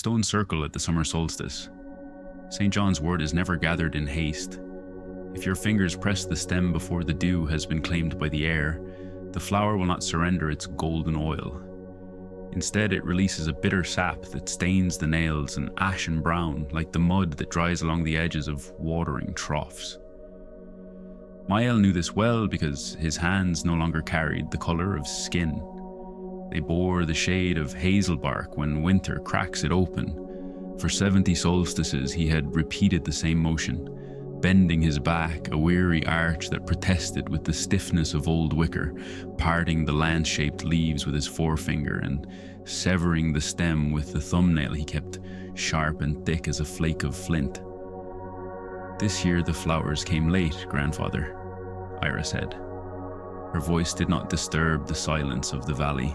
stone circle at the summer solstice. St. John's wort is never gathered in haste. If your fingers press the stem before the dew has been claimed by the air, the flower will not surrender its golden oil. Instead, it releases a bitter sap that stains the nails an ashen brown, like the mud that dries along the edges of watering troughs. Mael knew this well because his hands no longer carried the colour of skin. They bore the shade of hazel bark when winter cracks it open. For 70 solstices he had repeated the same motion, bending his back, a weary arch that protested with the stiffness of old wicker, parting the lance-shaped leaves with his forefinger and severing the stem with the thumbnail he kept sharp and thick as a flake of flint. "This year the flowers came late, grandfather," Eira said. Her voice did not disturb the silence of the valley.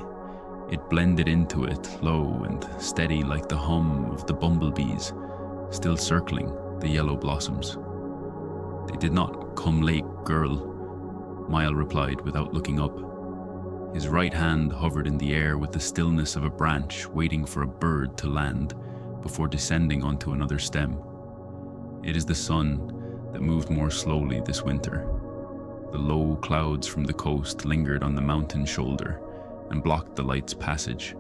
It blended into it, low and steady like the hum of the bumblebees, still circling the yellow blossoms. "They did not come late, girl," Mael replied without looking up. His right hand hovered in the air with the stillness of a branch waiting for a bird to land before descending onto another stem. "It is the sun that moved more slowly this winter. The low clouds from the coast lingered on the mountain shoulder and blocked the light's passage.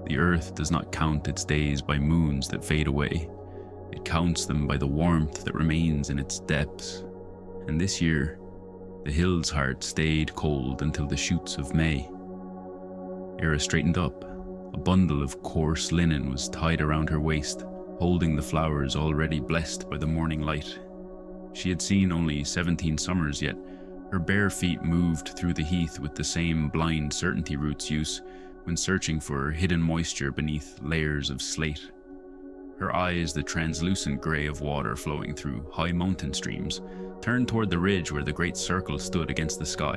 The earth does not count its days by moons that fade away. It counts them by the warmth that remains in its depths. And this year, the hill's heart stayed cold until the shoots of May." Eira straightened up. A bundle of coarse linen was tied around her waist, holding the flowers already blessed by the morning light. She had seen only 17 summers, yet her bare feet moved through the heath with the same blind certainty roots use when searching for hidden moisture beneath layers of slate. Her eyes, the translucent grey of water flowing through high mountain streams, turned toward the ridge where the great circle stood against the sky.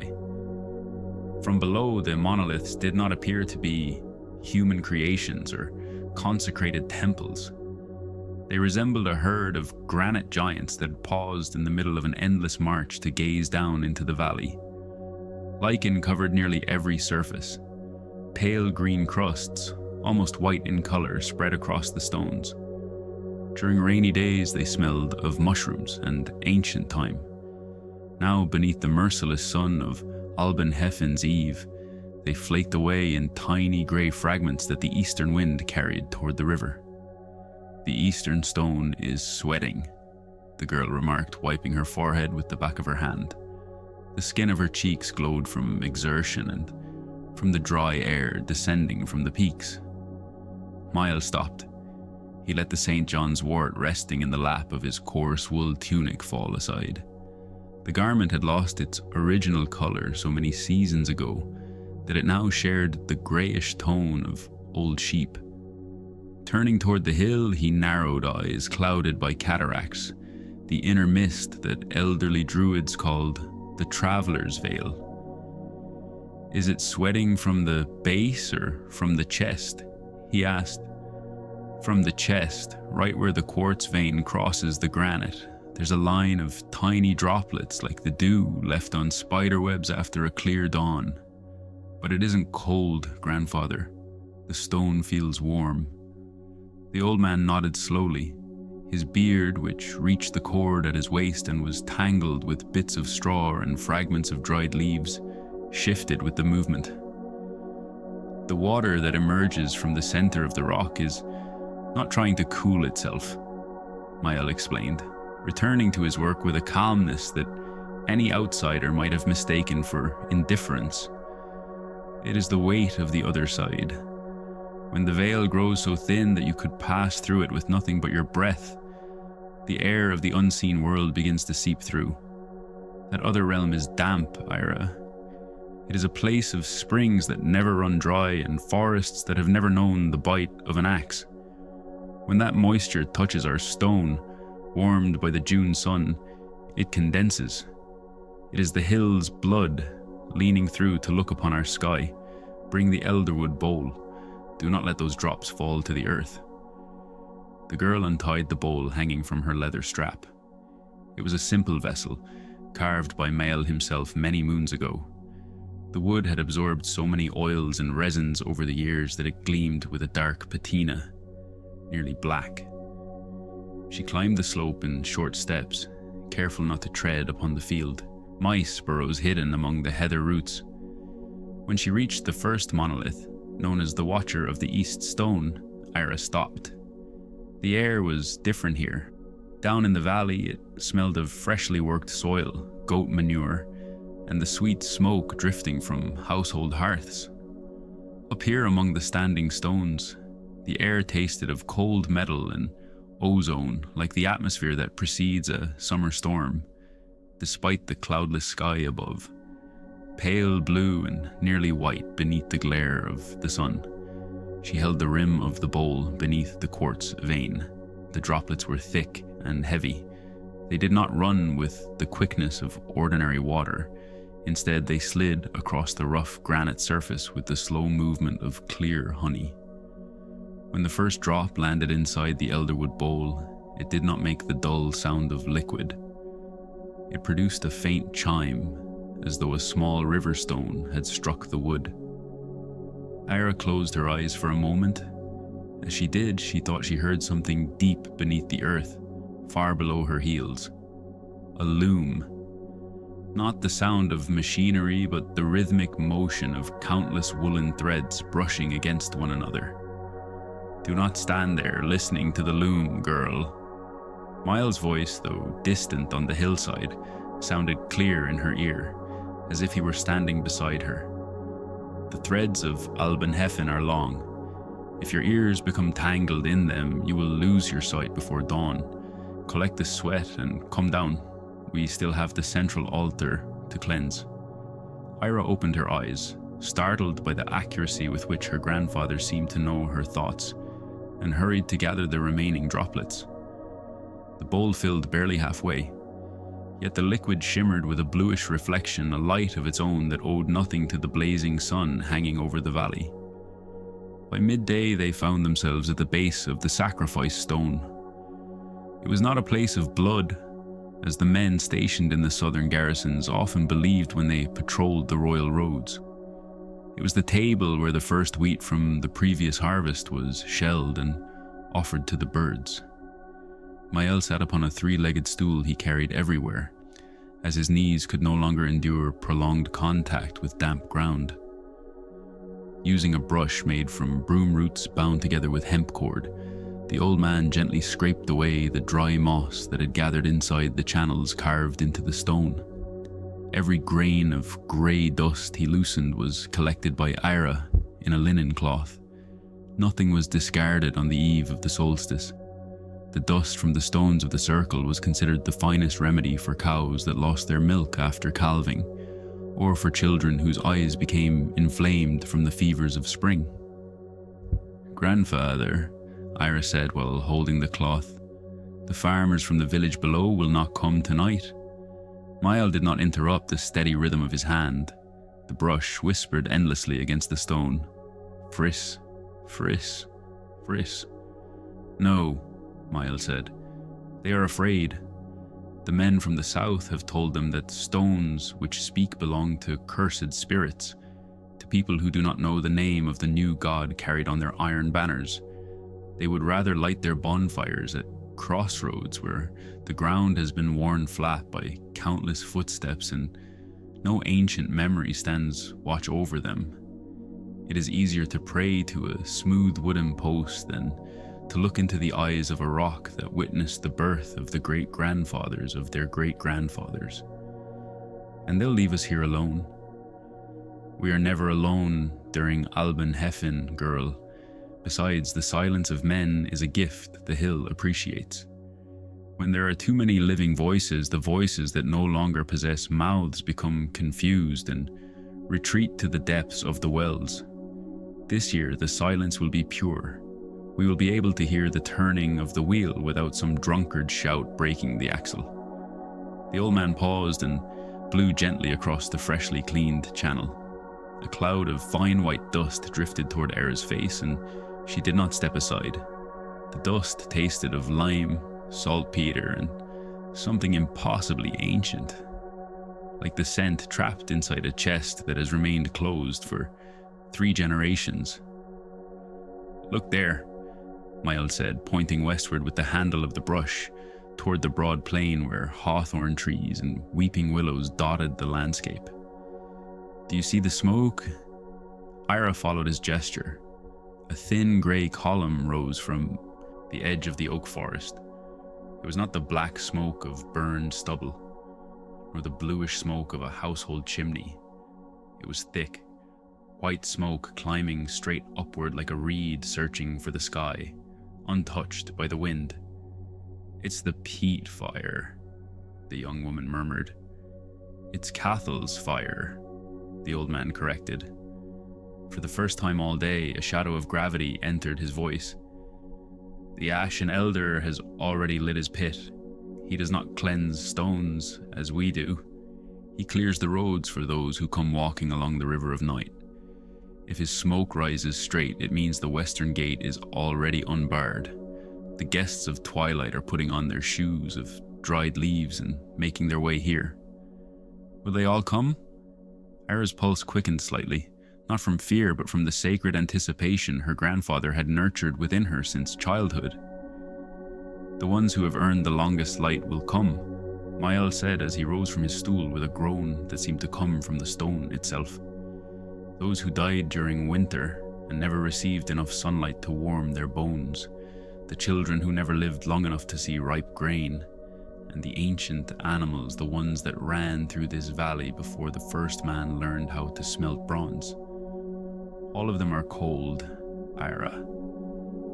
From below, the monoliths did not appear to be human creations or consecrated temples. They resembled a herd of granite giants that had paused in the middle of an endless march to gaze down into the valley. Lichen covered nearly every surface. Pale green crusts, almost white in color, spread across the stones. During rainy days, they smelled of mushrooms and ancient time. Now, beneath the merciless sun of Alban Heffin's Eve, they flaked away in tiny grey fragments that the eastern wind carried toward the river. "The eastern stone is sweating," the girl remarked, wiping her forehead with the back of her hand. The skin of her cheeks glowed from exertion and from the dry air descending from the peaks. Mael stopped. He let the St. John's wort resting in the lap of his coarse wool tunic fall aside. The garment had lost its original color so many seasons ago that it now shared the grayish tone of old sheep. Turning toward the hill, he narrowed eyes clouded by cataracts, the inner mist that elderly druids called the Traveller's Veil. "Is it sweating from the base or from the chest?" he asked. "From the chest, right where the quartz vein crosses the granite. There's a line of tiny droplets like the dew left on spiderwebs after a clear dawn. But it isn't cold, grandfather. The stone feels warm." The old man nodded slowly. His beard, which reached the cord at his waist and was tangled with bits of straw and fragments of dried leaves, shifted with the movement. "The water that emerges from the center of the rock is not trying to cool itself," Mael explained, returning to his work with a calmness that any outsider might have mistaken for indifference. "It is the weight of the other side. When the veil grows so thin that you could pass through it with nothing but your breath, the air of the unseen world begins to seep through. That other realm is damp, Eira. It is a place of springs that never run dry and forests that have never known the bite of an axe. When that moisture touches our stone, warmed by the June sun, it condenses. It is the hill's blood leaning through to look upon our sky. Bring the elderwood bowl. Do not let those drops fall to the earth." The girl untied the bowl hanging from her leather strap. It was a simple vessel, carved by Mael himself many moons ago. The wood had absorbed so many oils and resins over the years that it gleamed with a dark patina. nearly black. She climbed the slope in short steps, careful not to tread upon the field. Mice burrows hidden among the heather roots. When she reached the first monolith, known as the Watcher of the East Stone, Eira stopped. The air was different here. Down in the valley, it smelled of freshly worked soil, goat manure, and the sweet smoke drifting from household hearths. Up here among the standing stones, the air tasted of cold metal and ozone, like the atmosphere that precedes a summer storm, despite the cloudless sky above, pale blue and nearly white beneath the glare of the sun. She held the rim of the bowl beneath the quartz vein. The droplets were thick and heavy. They did not run with the quickness of ordinary water. Instead, they slid across the rough granite surface with the slow movement of clear honey. When the first drop landed inside the elderwood bowl, it did not make the dull sound of liquid. It produced a faint chime, as though a small river stone had struck the wood. Eira closed her eyes for a moment. As she did, she thought she heard something deep beneath the earth, far below her heels. A loom. Not the sound of machinery, but the rhythmic motion of countless woolen threads brushing against one another. Do not stand there listening to the loom, girl. Mael's voice, though distant on the hillside, sounded clear in her ear, as if he were standing beside her. The threads of Albenhefen are long. If your ears become tangled in them, you will lose your sight before dawn. Collect the sweat and come down. We still have the central altar to cleanse. Eira opened her eyes, startled by the accuracy with which her grandfather seemed to know her thoughts, and hurried to gather the remaining droplets. The bowl filled barely halfway, yet the liquid shimmered with a bluish reflection, a light of its own that owed nothing to the blazing sun hanging over the valley. By midday, they found themselves at the base of the sacrifice stone. It was not a place of blood, as the men stationed in the southern garrisons often believed when they patrolled the royal roads. It was the table where the first wheat from the previous harvest was shelled and offered to the birds. Mael sat upon a three-legged stool he carried everywhere, as his knees could no longer endure prolonged contact with damp ground. Using a brush made from broom roots bound together with hemp cord, the old man gently scraped away the dry moss that had gathered inside the channels carved into the stone. Every grain of grey dust he loosened was collected by Eira in a linen cloth. Nothing was discarded on the eve of the solstice. The dust from the stones of the circle was considered the finest remedy for cows that lost their milk after calving, or for children whose eyes became inflamed from the fevers of spring. "Grandfather," Eira said while holding the cloth, "the farmers from the village below will not come tonight." Mael did not interrupt the steady rhythm of his hand. The brush whispered endlessly against the stone. "Friss, friss, friss." "No," Mael said. "They are afraid. The men from the south have told them that stones which speak belong to cursed spirits, to people who do not know the name of the new god carried on their iron banners. They would rather light their bonfires at crossroads where the ground has been worn flat by countless footsteps and no ancient memory stands watch over them. It is easier to pray to a smooth wooden post than to look into the eyes of a rock that witnessed the birth of the great-grandfathers of their great-grandfathers. And they'll leave us here alone. We are never alone during Albenhefen, girl. Besides, the silence of men is a gift the hill appreciates. When there are too many living voices, the voices that no longer possess mouths become confused and retreat to the depths of the wells. This year, the silence will be pure. We will be able to hear the turning of the wheel without some drunkard shout breaking the axle." The old man paused and blew gently across the freshly cleaned channel. A cloud of fine white dust drifted toward Eira's face, and she did not step aside. The dust tasted of lime, saltpeter, and something impossibly ancient, like the scent trapped inside a chest that has remained closed for 3 generations. "Look there." Mael said, pointing westward with the handle of the brush toward the broad plain where hawthorn trees and weeping willows dotted the landscape. Do you see the smoke? Eira followed his gesture. A thin grey column rose from the edge of the oak forest. It was not the black smoke of burned stubble, nor the bluish smoke of a household chimney. It was thick, white smoke climbing straight upward like a reed searching for the sky, untouched by the wind. "It's the peat fire," the young woman murmured. "It's Cathal's fire," the old man corrected. For the first time all day, a shadow of gravity entered his voice. "The ashen elder has already lit his pit. He does not cleanse stones as we do. He clears the roads for those who come walking along the river of night. If his smoke rises straight, it means the western gate is already unbarred. The guests of twilight are putting on their shoes of dried leaves and making their way here." "Will they all come?" Eira's pulse quickened slightly, not from fear but from the sacred anticipation her grandfather had nurtured within her since childhood. "The ones who have earned the longest light will come," Mael said as he rose from his stool with a groan that seemed to come from the stone itself. "Those who died during winter and never received enough sunlight to warm their bones, the children who never lived long enough to see ripe grain, and the ancient animals, the ones that ran through this valley before the first man learned how to smelt bronze. All of them are cold, Eira.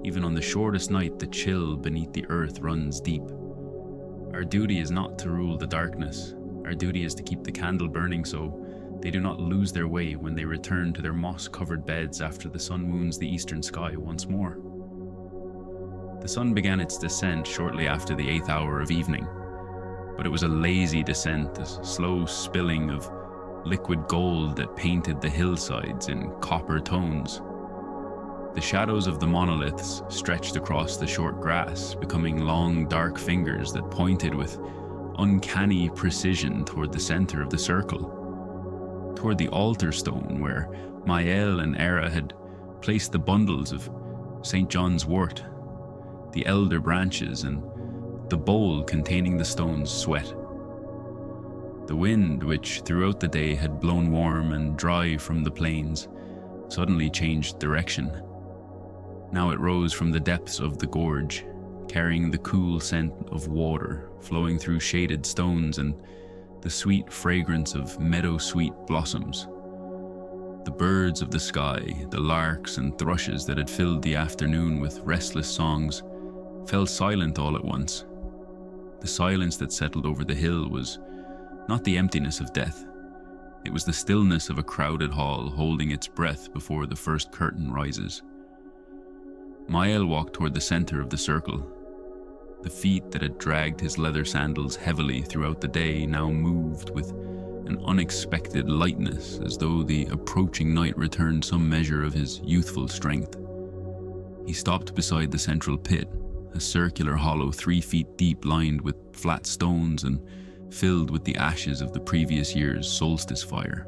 Even on the shortest night, the chill beneath the earth runs deep. Our duty is not to rule the darkness. Our duty is to keep the candle burning so they do not lose their way when they return to their moss-covered beds after the sun wounds the eastern sky once more." The sun began its descent shortly after the 8th hour of evening, but it was a lazy descent, a slow spilling of liquid gold that painted the hillsides in copper tones. The shadows of the monoliths stretched across the short grass, becoming long, dark fingers that pointed with uncanny precision toward the center of the circle, toward the altar stone where Mael and Eira had placed the bundles of St. John's wort, the elder branches, and the bowl containing the stone's sweat. The wind, which throughout the day had blown warm and dry from the plains, suddenly changed direction. Now it rose from the depths of the gorge, carrying the cool scent of water flowing through shaded stones and the sweet fragrance of meadow-sweet blossoms. The birds of the sky, the larks and thrushes that had filled the afternoon with restless songs, fell silent all at once. The silence that settled over the hill was not the emptiness of death. It was the stillness of a crowded hall holding its breath before the first curtain rises. Mael walked toward the center of the circle. The feet that had dragged his leather sandals heavily throughout the day now moved with an unexpected lightness, as though the approaching night returned some measure of his youthful strength. He stopped beside the central pit, a circular hollow 3 feet deep lined with flat stones and filled with the ashes of the previous year's solstice fire.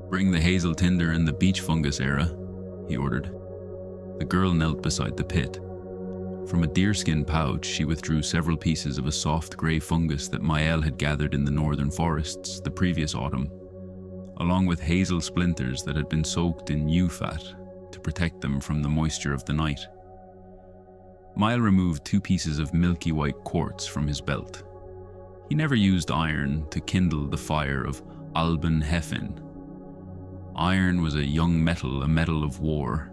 "Bring the hazel tinder and the beech fungus, Eira," he ordered. The girl knelt beside the pit. From a deerskin pouch, she withdrew several pieces of a soft grey fungus that Mael had gathered in the northern forests the previous autumn, along with hazel splinters that had been soaked in ewe fat to protect them from the moisture of the night. Mael removed 2 pieces of milky white quartz from his belt. He never used iron to kindle the fire of Alban Hefin. Iron was a young metal, a metal of war.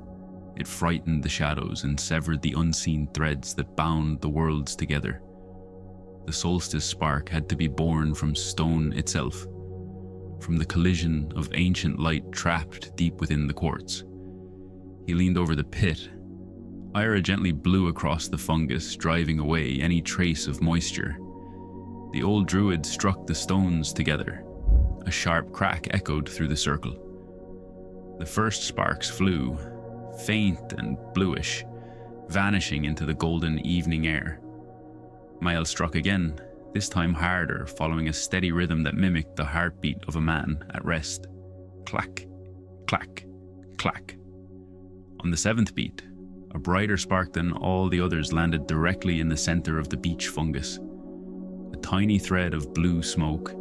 It frightened the shadows and severed the unseen threads that bound the worlds together. The solstice spark had to be born from stone itself, from the collision of ancient light trapped deep within the quartz. He leaned over the pit. Eira gently blew across the fungus, driving away any trace of moisture. The old druid struck the stones together. A sharp crack echoed through the circle. The first sparks flew, faint and bluish, vanishing into the golden evening air. Mael struck again, this time harder, following a steady rhythm that mimicked the heartbeat of a man at rest. Clack, clack, clack. On the 7th beat, A brighter spark than all the others landed directly in the center of the beach fungus. A tiny thread of blue smoke,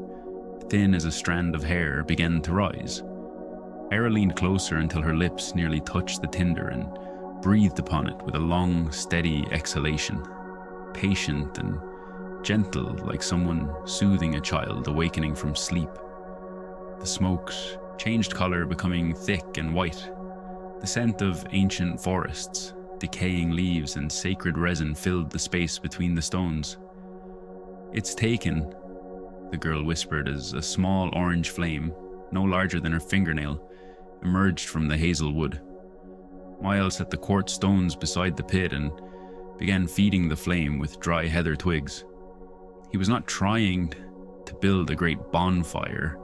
thin as a strand of hair, began to rise. Eira leaned closer until her lips nearly touched the tinder and breathed upon it with a long, steady exhalation, patient and gentle, like someone soothing a child awakening from sleep. The smokes changed color, becoming thick and white. The scent of ancient forests, decaying leaves and sacred resin filled the space between the stones. "It's taken," the girl whispered as a small orange flame, no larger than her fingernail, emerged from the hazel wood. Mael set the quartz stones beside the pit and began feeding the flame with dry heather twigs. He was not trying to build a great bonfire.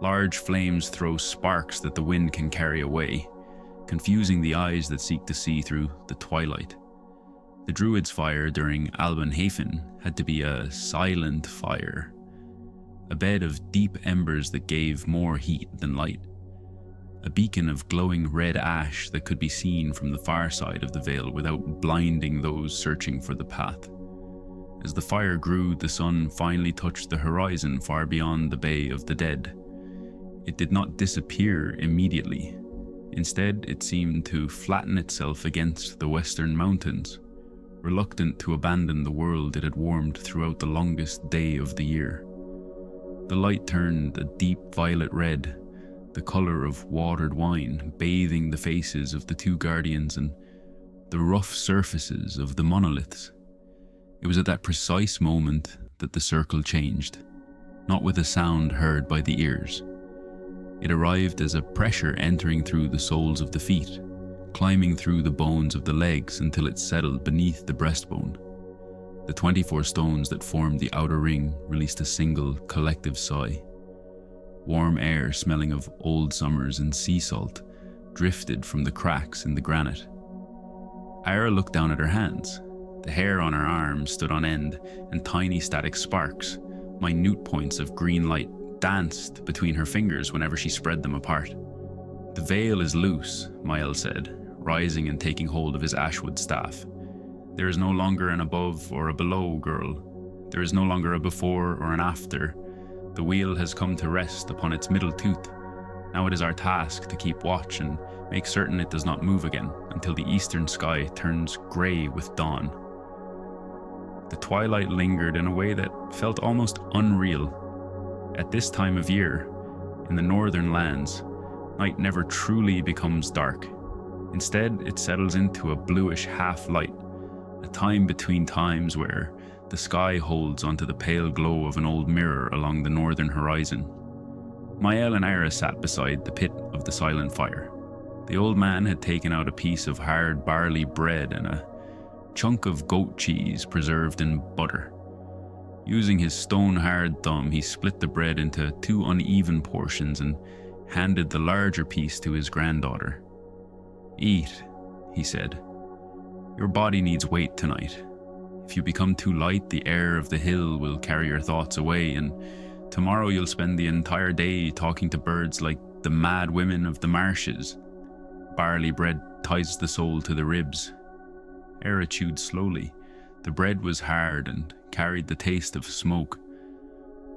Large flames throw sparks that the wind can carry away, confusing the eyes that seek to see through the twilight. The druid's fire during Alban Hafen had to be a silent fire, a bed of deep embers that gave more heat than light, a beacon of glowing red ash that could be seen from the far side of the veil without blinding those searching for the path. As the fire grew, the sun finally touched the horizon far beyond the Bay of the Dead. It did not disappear immediately. Instead, it seemed to flatten itself against the western mountains, reluctant to abandon the world it had warmed throughout the longest day of the year. The light turned a deep violet red, the color of watered wine, bathing the faces of the two guardians and the rough surfaces of the monoliths. It was at that precise moment that the circle changed, not with a sound heard by the ears. It arrived as a pressure entering through the soles of the feet, climbing through the bones of the legs until it settled beneath the breastbone. The 24 stones that formed the outer ring released a single, collective sigh. Warm air smelling of old summers and sea salt drifted from the cracks in the granite. Eira looked down at her hands. The hair on her arms stood on end, and tiny static sparks, minute points of green light, danced between her fingers whenever she spread them apart. "The veil is loose," Mael said, rising and taking hold of his ashwood staff. "There is no longer an above or a below, girl. There is no longer a before or an after. The wheel has come to rest upon its middle tooth. Now it is our task to keep watch and make certain it does not move again until the eastern sky turns grey with dawn." The twilight lingered in a way that felt almost unreal. At this time of year, in the northern lands, night never truly becomes dark. Instead, it settles into a bluish half-light, a time between times where the sky holds onto the pale glow of an old mirror along the northern horizon. Mael and Eira sat beside the pit of the silent fire. The old man had taken out a piece of hard barley bread and a chunk of goat cheese preserved in butter. Using his stone-hard thumb, he split the bread into 2 uneven portions and handed the larger piece to his granddaughter. "Eat," he said. "Your body needs weight tonight. If you become too light, the air of the hill will carry your thoughts away, and tomorrow you'll spend the entire day talking to birds like the mad women of the marshes. Barley bread ties the soul to the ribs." Eira chewed slowly. The bread was hard and carried the taste of smoke,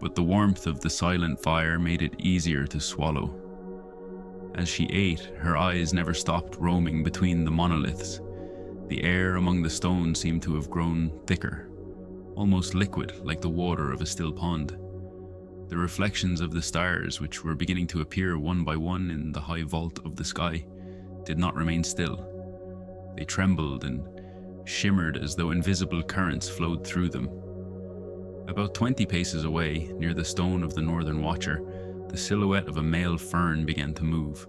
but the warmth of the silent fire made it easier to swallow. As she ate, her eyes never stopped roaming between the monoliths. The air among the stones seemed to have grown thicker, almost liquid like the water of a still pond. The reflections of the stars, which were beginning to appear one by one in the high vault of the sky, did not remain still. They trembled and shimmered as though invisible currents flowed through them. About 20 paces away, near the stone of the northern watcher, the silhouette of a male fern began to move.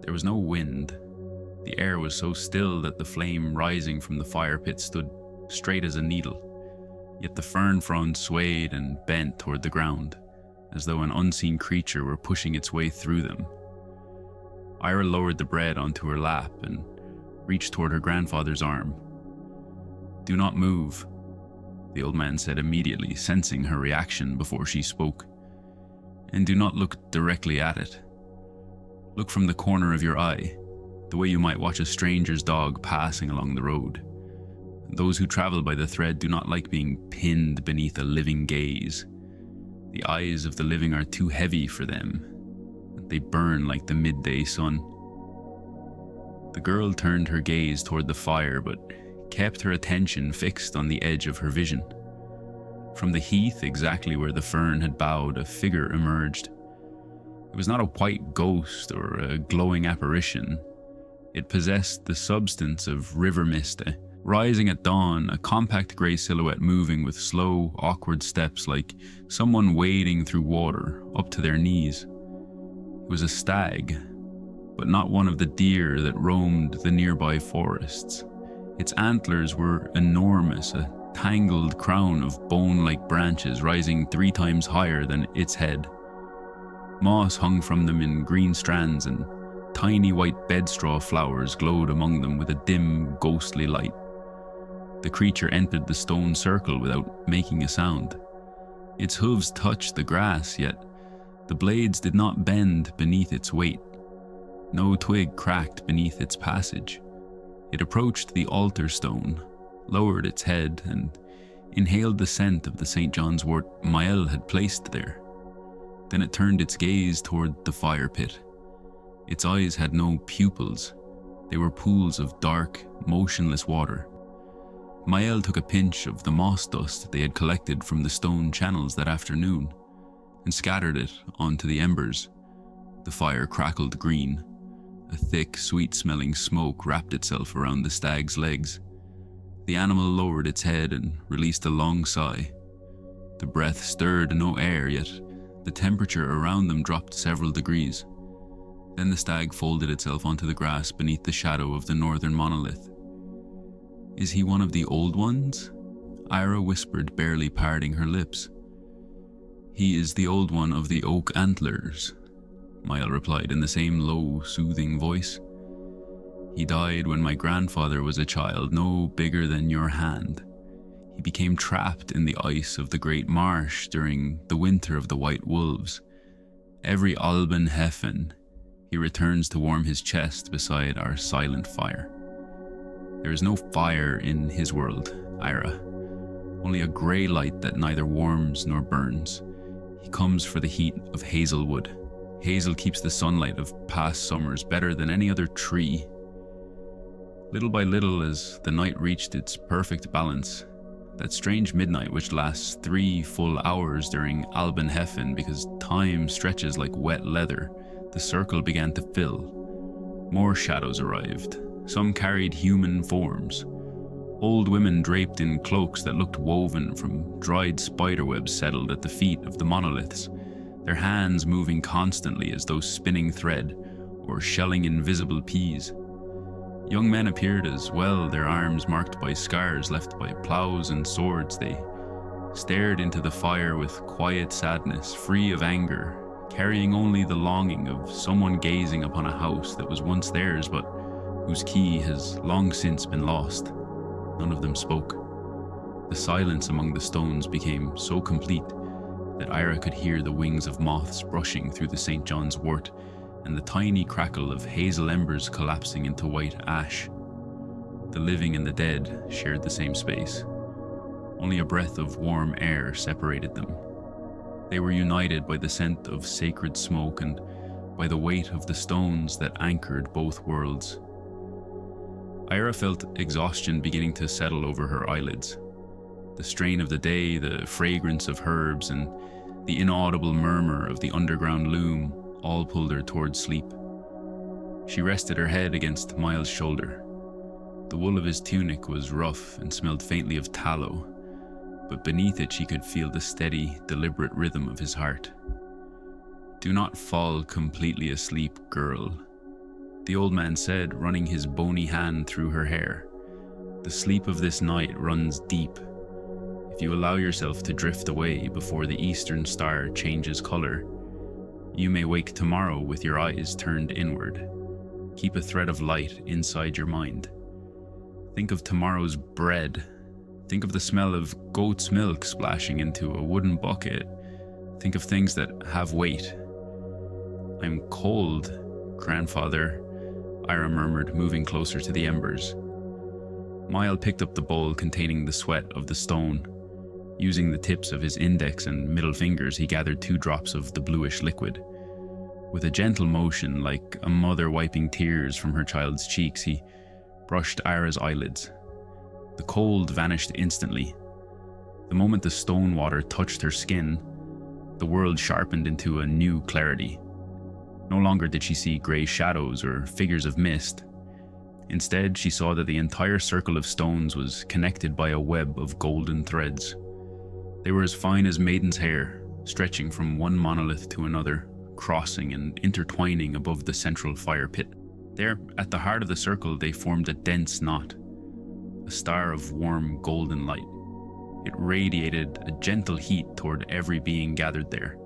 There was no wind. The air was so still that the flame rising from the fire pit stood straight as a needle. Yet the fern frond swayed and bent toward the ground, as though an unseen creature were pushing its way through them. Eira lowered the bread onto her lap and reached toward her grandfather's arm. "Do not move," the old man said immediately, sensing her reaction before she spoke. "And do not look directly at it. Look from the corner of your eye, the the way you might watch a stranger's dog passing along the road. Those who travel by the thread do not like being pinned beneath a living gaze. The eyes of the living are too heavy for them. They burn like the midday sun. The girl turned her gaze toward the fire, but kept her attention fixed on the edge of her vision. From the heath, exactly where the fern had bowed, a figure emerged. It was not a white ghost or a glowing apparition. It possessed the substance of river mist, rising at dawn, a compact grey silhouette moving with slow, awkward steps like someone wading through water up to their knees. It was a stag, but not one of the deer that roamed the nearby forests. Its antlers were enormous, a tangled crown of bone-like branches rising 3 times higher than its head. Moss hung from them in green strands, and tiny white bedstraw flowers glowed among them with a dim, ghostly light. The creature entered the stone circle without making a sound. Its hooves touched the grass, yet the blades did not bend beneath its weight. No twig cracked beneath its passage. It approached the altar stone, lowered its head, and inhaled the scent of the St. John's wort Mael had placed there. Then it turned its gaze toward the fire pit. Its eyes had no pupils. They were pools of dark, motionless water. Mael took a pinch of the moss dust they had collected from the stone channels that afternoon and scattered it onto the embers. The fire crackled green. A thick, sweet-smelling smoke wrapped itself around the stag's legs. The animal lowered its head and released a long sigh. The breath stirred no air, yet the temperature around them dropped several degrees. Then the stag folded itself onto the grass beneath the shadow of the northern monolith. "Is he one of the old ones?" Eira whispered, barely parting her lips. "He is the old one of the oak antlers," Mael replied in the same low, soothing voice. "He died when my grandfather was a child, no bigger than your hand. He became trapped in the ice of the great marsh during the winter of the white wolves. Every Alban Heffen, he returns to warm his chest beside our silent fire. There is no fire in his world, Eira. Only a grey light that neither warms nor burns. He comes for the heat of hazelwood. Hazel keeps the sunlight of past summers better than any other tree." Little by little, as the night reached its perfect balance, that strange midnight which lasts 3 full hours during Alban Heffen because time stretches like wet leather, the circle began to fill. More shadows arrived. Some carried human forms. Old women draped in cloaks that looked woven from dried spiderwebs settled at the feet of the monoliths, their hands moving constantly as though spinning thread or shelling invisible peas. Young men appeared as well, their arms marked by scars left by plows and swords. They stared into the fire with quiet sadness, free of anger, carrying only the longing of someone gazing upon a house that was once theirs but whose key has long since been lost. None of them spoke. The silence among the stones became so complete that Eira could hear the wings of moths brushing through the St. John's wort and the tiny crackle of hazel embers collapsing into white ash. The living and the dead shared the same space. Only a breath of warm air separated them. They were united by the scent of sacred smoke and by the weight of the stones that anchored both worlds. Eira felt exhaustion beginning to settle over her eyelids. The strain of the day, the fragrance of herbs, and the inaudible murmur of the underground loom all pulled her towards sleep. She rested her head against Mael's shoulder. The wool of his tunic was rough and smelled faintly of tallow, but beneath it she could feel the steady, deliberate rhythm of his heart. "Do not fall completely asleep, girl," the old man said, running his bony hand through her hair. "The sleep of this night runs deep. If you allow yourself to drift away before the eastern star changes color, you may wake tomorrow with your eyes turned inward. Keep a thread of light inside your mind. Think of tomorrow's bread. Think of the smell of goat's milk splashing into a wooden bucket. Think of things that have weight. I'm cold, grandfather. Eira murmured, moving closer to the embers. Mael picked up the bowl containing the sweat of the stone. Using the tips of his index and middle fingers, he gathered 2 drops of the bluish liquid. With a gentle motion, like a mother wiping tears from her child's cheeks, he brushed Eira's eyelids. The cold vanished instantly. The moment the stone water touched her skin, the world sharpened into a new clarity. No longer did she see grey shadows or figures of mist. Instead, she saw that the entire circle of stones was connected by a web of golden threads. They were as fine as maiden's hair, stretching from one monolith to another, crossing and intertwining above the central fire pit. There, at the heart of the circle, they formed a dense knot, a star of warm golden light. It radiated a gentle heat toward every being gathered there.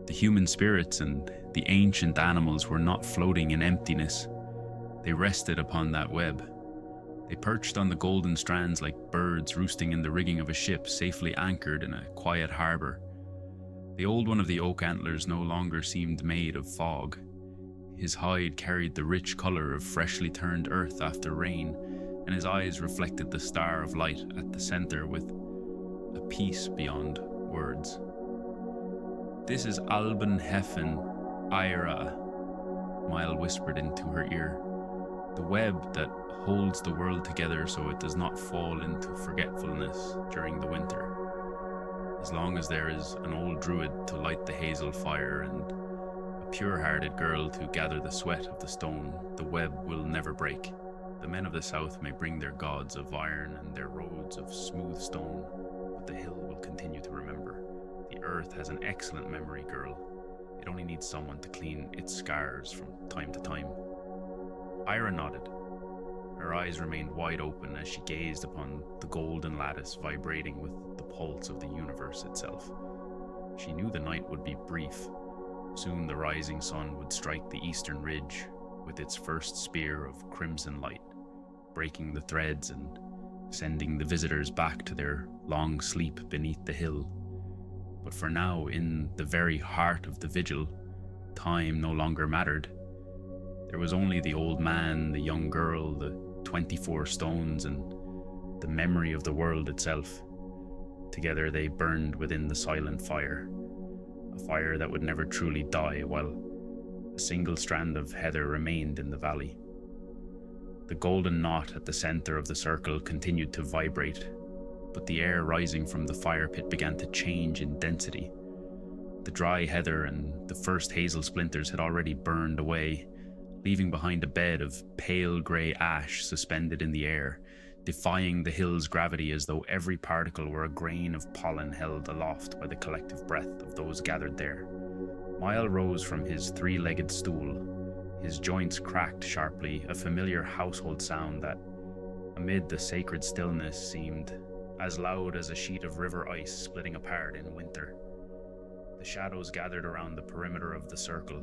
The human spirits and the ancient animals were not floating in emptiness. They rested upon that web. They perched on the golden strands like birds roosting in the rigging of a ship safely anchored in a quiet harbour. The old one of the oak antlers no longer seemed made of fog. His hide carried the rich colour of freshly turned earth after rain, and his eyes reflected the star of light at the centre with a peace beyond words. "This is Alban Heffen, Eira," Mael whispered into her ear. "The web that holds the world together so it does not fall into forgetfulness during the winter. As long as there is an old druid to light the hazel fire and a pure-hearted girl to gather the sweat of the stone, the web will never break. The men of the south may bring their gods of iron and their roads of smooth stone, but the hill will continue to remember. The earth has an excellent memory, girl. It only needs someone to clean its scars from time to time." Eira nodded. Her eyes remained wide open as she gazed upon the golden lattice vibrating with the pulse of the universe itself. She knew the night would be brief. Soon the rising sun would strike the eastern ridge with its first spear of crimson light, breaking the threads and sending the visitors back to their long sleep beneath the hill. But for now, in the very heart of the vigil, time no longer mattered. There was only the old man, the young girl, the 24 stones, and the memory of the world itself. Together they burned within the silent fire, a fire that would never truly die, while a single strand of heather remained in the valley. The golden knot at the center of the circle continued to vibrate, but the air rising from the fire pit began to change in density. The dry heather and the first hazel splinters had already burned away, leaving behind a bed of pale grey ash suspended in the air, defying the hill's gravity as though every particle were a grain of pollen held aloft by the collective breath of those gathered there. Mael rose from his 3-legged stool. His joints cracked sharply, a familiar household sound that, amid the sacred stillness, seemed as loud as a sheet of river ice splitting apart in winter. The shadows gathered around the perimeter of the circle.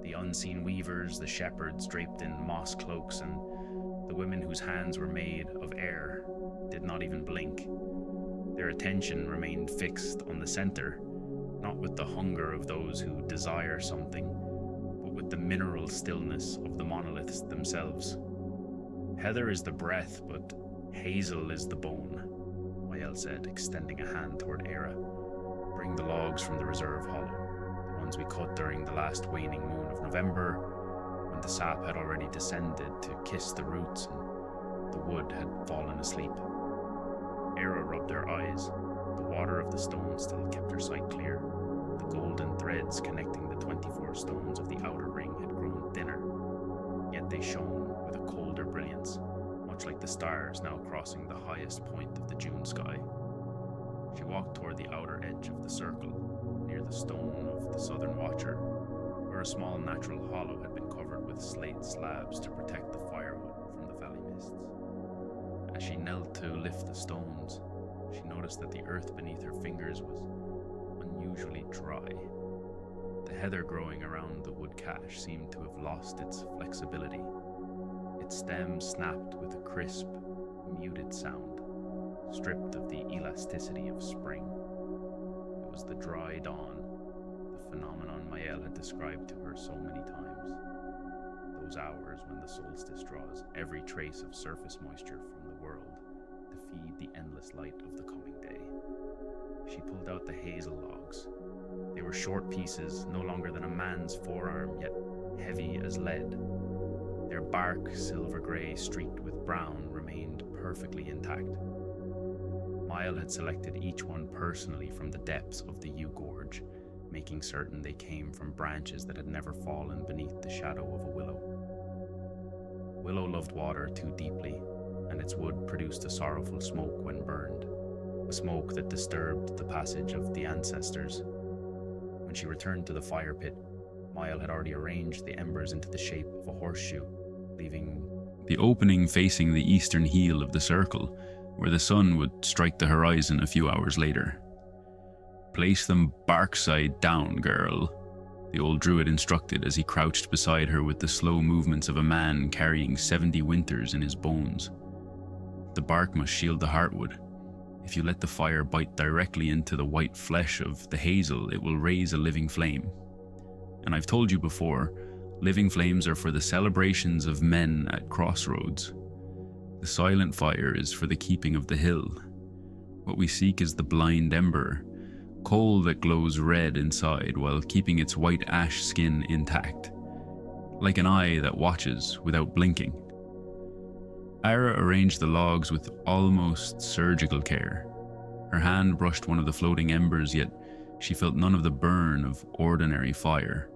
The unseen weavers, the shepherds draped in moss cloaks, and the women whose hands were made of air did not even blink. Their attention remained fixed on the center, not with the hunger of those who desire something, but with the mineral stillness of the monoliths themselves. "Heather is the breath, but hazel is the bone," Mael said, extending a hand toward Eira. "Bring the logs from the reserve hollow, the ones we cut during the last waning moon of November, when the sap had already descended to kiss the roots and the wood had fallen asleep." Eira rubbed her eyes. The water of the stone still kept her sight clear. The golden threads connecting the 24 stones of the outer ring had grown thinner, yet they shone with a colder brilliance, much like the stars now crossing the highest point of the June sky. She walked toward the outer edge of the circle, near the stone of the Southern Watcher, where a small natural hollow had been covered with slate slabs to protect the firewood from the valley mists. As she knelt to lift the stones, she noticed that the earth beneath her fingers was unusually dry. The heather growing around the wood cache seemed to have lost its flexibility. Its stem snapped with a crisp, muted sound, stripped of the elasticity of spring. It was the dry dawn, the phenomenon Mael had described to her so many times. those hours when the solstice draws every trace of surface moisture from the world to feed the endless light of the coming day. She pulled out the hazel logs. They were short pieces, no longer than a man's forearm, yet heavy as lead. Their bark, silver-grey streaked with brown, remained perfectly intact. Mael had selected each one personally from the depths of the yew gorge, making certain they came from branches that had never fallen beneath the shadow of a willow. Willow loved water too deeply, and its wood produced a sorrowful smoke when burned, a smoke that disturbed the passage of the ancestors. When she returned to the fire pit, Mael had already arranged the embers into the shape of a horseshoe, leaving the opening facing the eastern heel of the circle, where the sun would strike the horizon a few hours later. "Place them bark side down, girl," the old druid instructed as he crouched beside her with the slow movements of a man carrying 70 winters in his bones. "The bark must shield the heartwood. If you let the fire bite directly into the white flesh of the hazel, it will raise a living flame. And I've told you before, living flames are for the celebrations of men at crossroads. The silent fire is for the keeping of the hill. What we seek is the blind ember, coal that glows red inside while keeping its white ash skin intact, like an eye that watches without blinking." Eira arranged the logs with almost surgical care. Her hand brushed one of the floating embers, yet she felt none of the burn of ordinary fire.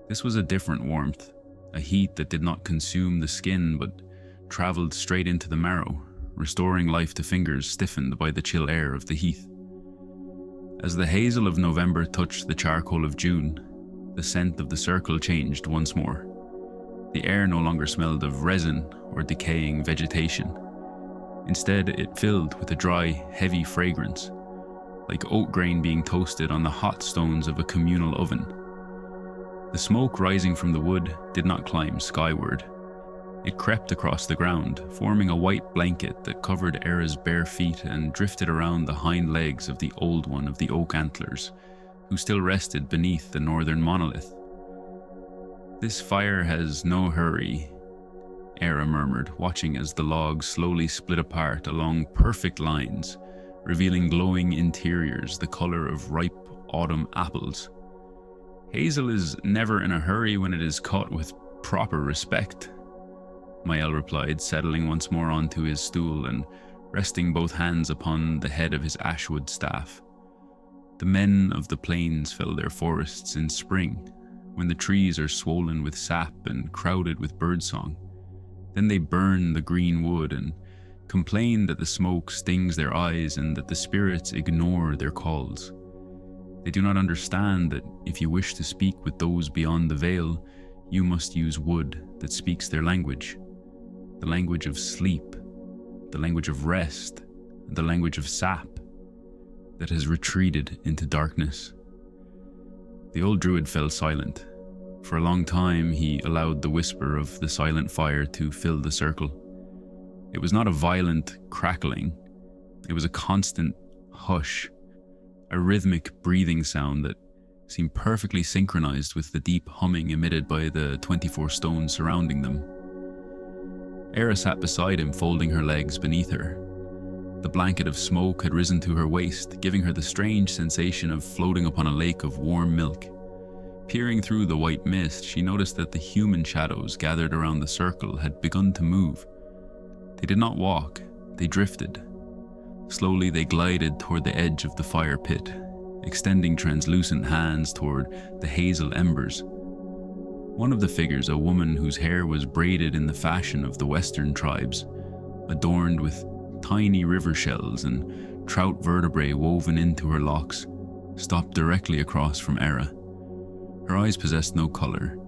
This was a different warmth, a heat that did not consume the skin but traveled straight into the marrow, restoring life to fingers stiffened by the chill air of the heath. As the hazel of November touched the charcoal of June, the scent of the circle changed once more. The air no longer smelled of resin or decaying vegetation. Instead, it filled with a dry, heavy fragrance, like oat grain being toasted on the hot stones of a communal oven. The smoke rising from the wood did not climb skyward. It crept across the ground, forming a white blanket that covered Eira's bare feet and drifted around the hind legs of the old one of the oak antlers, who still rested beneath the northern monolith. "This fire has no hurry," Eira murmured, watching as the logs slowly split apart along perfect lines, revealing glowing interiors the color of ripe autumn apples. "Hazel is never in a hurry when it is caught with proper respect," Mael replied, settling once more onto his stool and resting both hands upon the head of his ashwood staff. "The men of the plains fell their forests in spring, when the trees are swollen with sap and crowded with birdsong. Then they burn the green wood and complain that the smoke stings their eyes and that the spirits ignore their calls. They do not understand that if you wish to speak with those beyond the veil, you must use wood that speaks their language, the language of sleep, the language of rest, and the language of sap that has retreated into darkness." The old druid fell silent. For a long time, he allowed the whisper of the silent fire to fill the circle. It was not a violent crackling. It was a constant hush, a rhythmic breathing sound that seemed perfectly synchronized with the deep humming emitted by the 24 stones surrounding them. Eira sat beside him, folding her legs beneath her. The blanket of smoke had risen to her waist, giving her the strange sensation of floating upon a lake of warm milk. Peering through the white mist, she noticed that the human shadows gathered around the circle had begun to move. They did not walk, they drifted. Slowly they glided toward the edge of the fire pit, extending translucent hands toward the hazel embers. One of the figures, a woman whose hair was braided in the fashion of the western tribes, adorned with tiny river shells and trout vertebrae woven into her locks, stopped directly across from Eira. Her eyes possessed no color.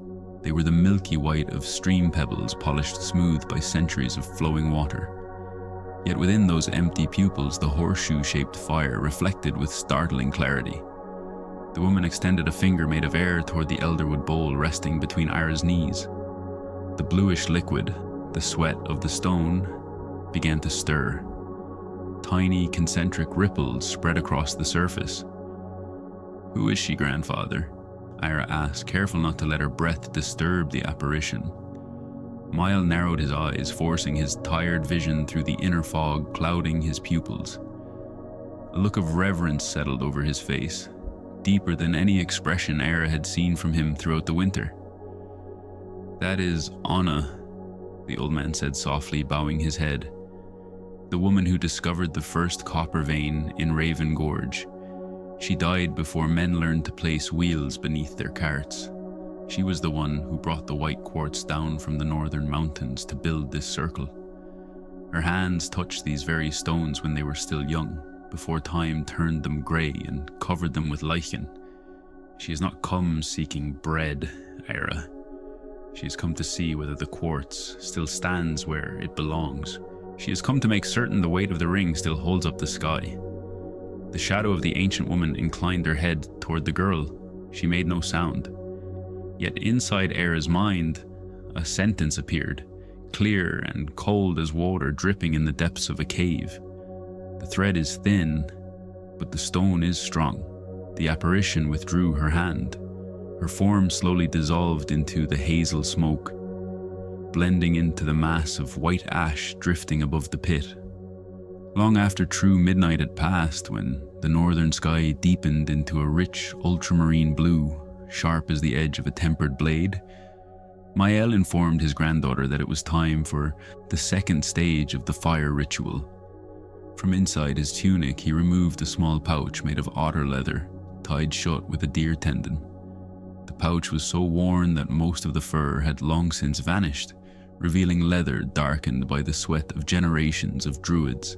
They were the milky white of stream pebbles polished smooth by centuries of flowing water. Yet within those empty pupils, the horseshoe-shaped fire reflected with startling clarity. The woman extended a finger made of air toward the elderwood bowl resting between Eira's knees. The bluish liquid, the sweat of the stone, began to stir. Tiny concentric ripples spread across the surface. "Who is she, grandfather?" Eira asked, careful not to let her breath disturb the apparition. Mael narrowed his eyes, forcing his tired vision through the inner fog, clouding his pupils. A look of reverence settled over his face, deeper than any expression Eira had seen from him throughout the winter. "That is Anna," the old man said softly, bowing his head. "The woman who discovered the first copper vein in Raven Gorge. She died before men learned to place wheels beneath their carts. She was the one who brought the white quartz down from the northern mountains to build this circle. Her hands touched these very stones when they were still young, before time turned them grey and covered them with lichen. She has not come seeking bread, Eira. She has come to see whether the quartz still stands where it belongs. She has come to make certain the weight of the ring still holds up the sky." The shadow of the ancient woman inclined her head toward the girl. She made no sound. Yet inside Eira's mind, a sentence appeared, clear and cold as water dripping in the depths of a cave. "The thread is thin, but the stone is strong." The apparition withdrew her hand. Her form slowly dissolved into the hazel smoke, blending into the mass of white ash drifting above the pit. Long after true midnight had passed, when the northern sky deepened into a rich ultramarine blue, sharp as the edge of a tempered blade, Mael informed his granddaughter that it was time for the second stage of the fire ritual. From inside his tunic, he removed a small pouch made of otter leather, tied shut with a deer tendon. The pouch was so worn that most of the fur had long since vanished, revealing leather darkened by the sweat of generations of druids.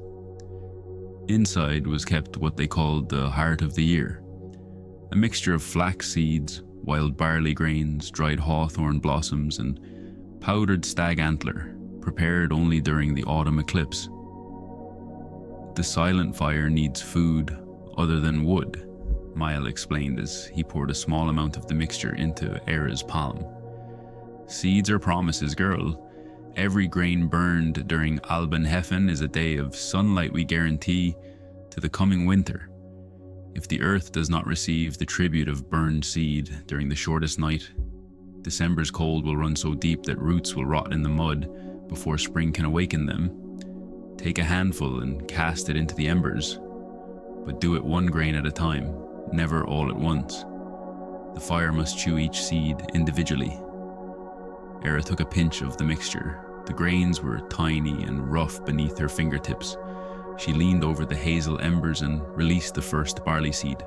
Inside was kept what they called the Heart of the Year, a mixture of flax seeds, wild barley grains, dried hawthorn blossoms, and powdered stag antler, prepared only during the autumn eclipse. "The silent fire needs food other than wood," Mael explained as he poured a small amount of the mixture into Eira's palm. "Seeds are promises, girl. Every grain burned during Albenhefen is a day of sunlight we guarantee to the coming winter. If the earth does not receive the tribute of burned seed during the shortest night, December's cold will run so deep that roots will rot in the mud before spring can awaken them. Take a handful and cast it into the embers, but do it one grain at a time, never all at once. The fire must chew each seed individually." Eira took a pinch of the mixture. The grains were tiny and rough beneath her fingertips. She leaned over the hazel embers and released the first barley seed.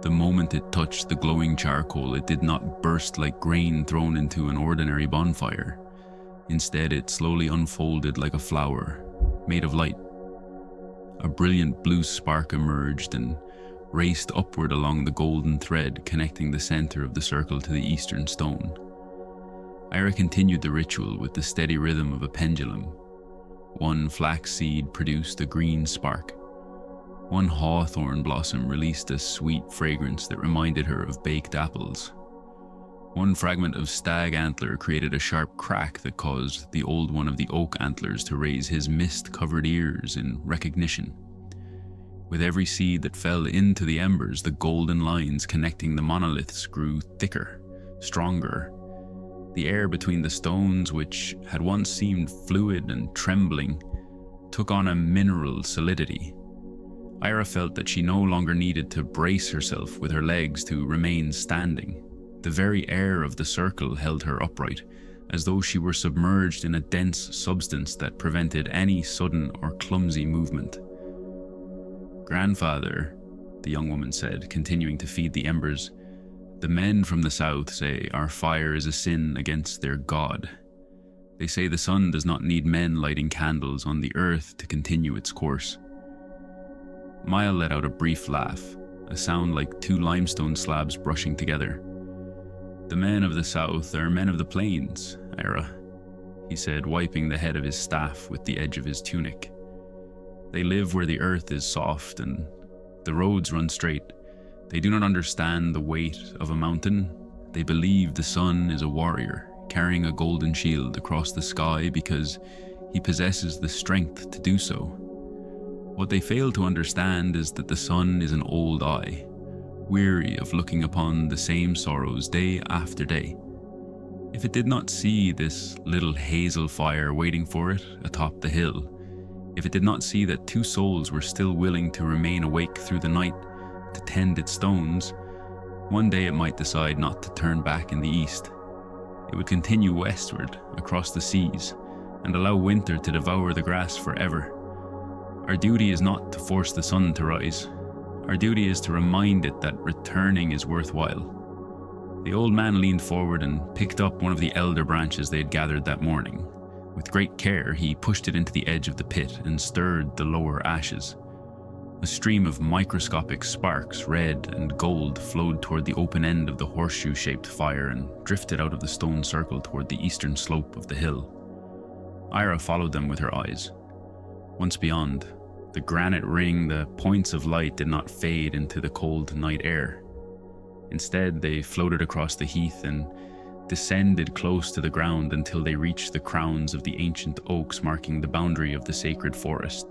The moment it touched the glowing charcoal, it did not burst like grain thrown into an ordinary bonfire. Instead, it slowly unfolded like a flower, made of light. A brilliant blue spark emerged and raced upward along the golden thread connecting the center of the circle to the eastern stone. Eira continued the ritual with the steady rhythm of a pendulum. One flax seed produced a green spark. One hawthorn blossom released a sweet fragrance that reminded her of baked apples. One fragment of stag antler created a sharp crack that caused the old one of the oak antlers to raise his mist-covered ears in recognition. With every seed that fell into the embers, the golden lines connecting the monoliths grew thicker, stronger. The air between the stones, which had once seemed fluid and trembling, took on a mineral solidity. Eira felt that she no longer needed to brace herself with her legs to remain standing. The very air of the circle held her upright, as though she were submerged in a dense substance that prevented any sudden or clumsy movement. "Grandfather," the young woman said, continuing to feed the embers, "the men from the south say our fire is a sin against their god. They say the sun does not need men lighting candles on the earth to continue its course." Mael let out a brief laugh, a sound like two limestone slabs brushing together. "The men of the south are men of the plains, Eira," he said, wiping the head of his staff with the edge of his tunic. "They live where the earth is soft and the roads run straight. They do not understand the weight of a mountain. They believe the sun is a warrior, carrying a golden shield across the sky because he possesses the strength to do so. What they fail to understand is that the sun is an old eye, weary of looking upon the same sorrows day after day. If it did not see this little hazel fire waiting for it atop the hill, if it did not see that two souls were still willing to remain awake through the night to tend its stones, one day it might decide not to turn back in the east. It would continue westward across the seas and allow winter to devour the grass forever. Our duty is not to force the sun to rise. Our duty is to remind it that returning is worthwhile. The old man leaned forward and picked up one of the elder branches they had gathered that morning. With great care, he pushed it into the edge of the pit and stirred the lower ashes. A stream of microscopic sparks, red and gold, flowed toward the open end of the horseshoe-shaped fire and drifted out of the stone circle toward the eastern slope of the hill. Eira followed them with her eyes. Once beyond, the granite ring, the points of light did not fade into the cold night air. Instead, they floated across the heath and descended close to the ground until they reached the crowns of the ancient oaks marking the boundary of the sacred forest.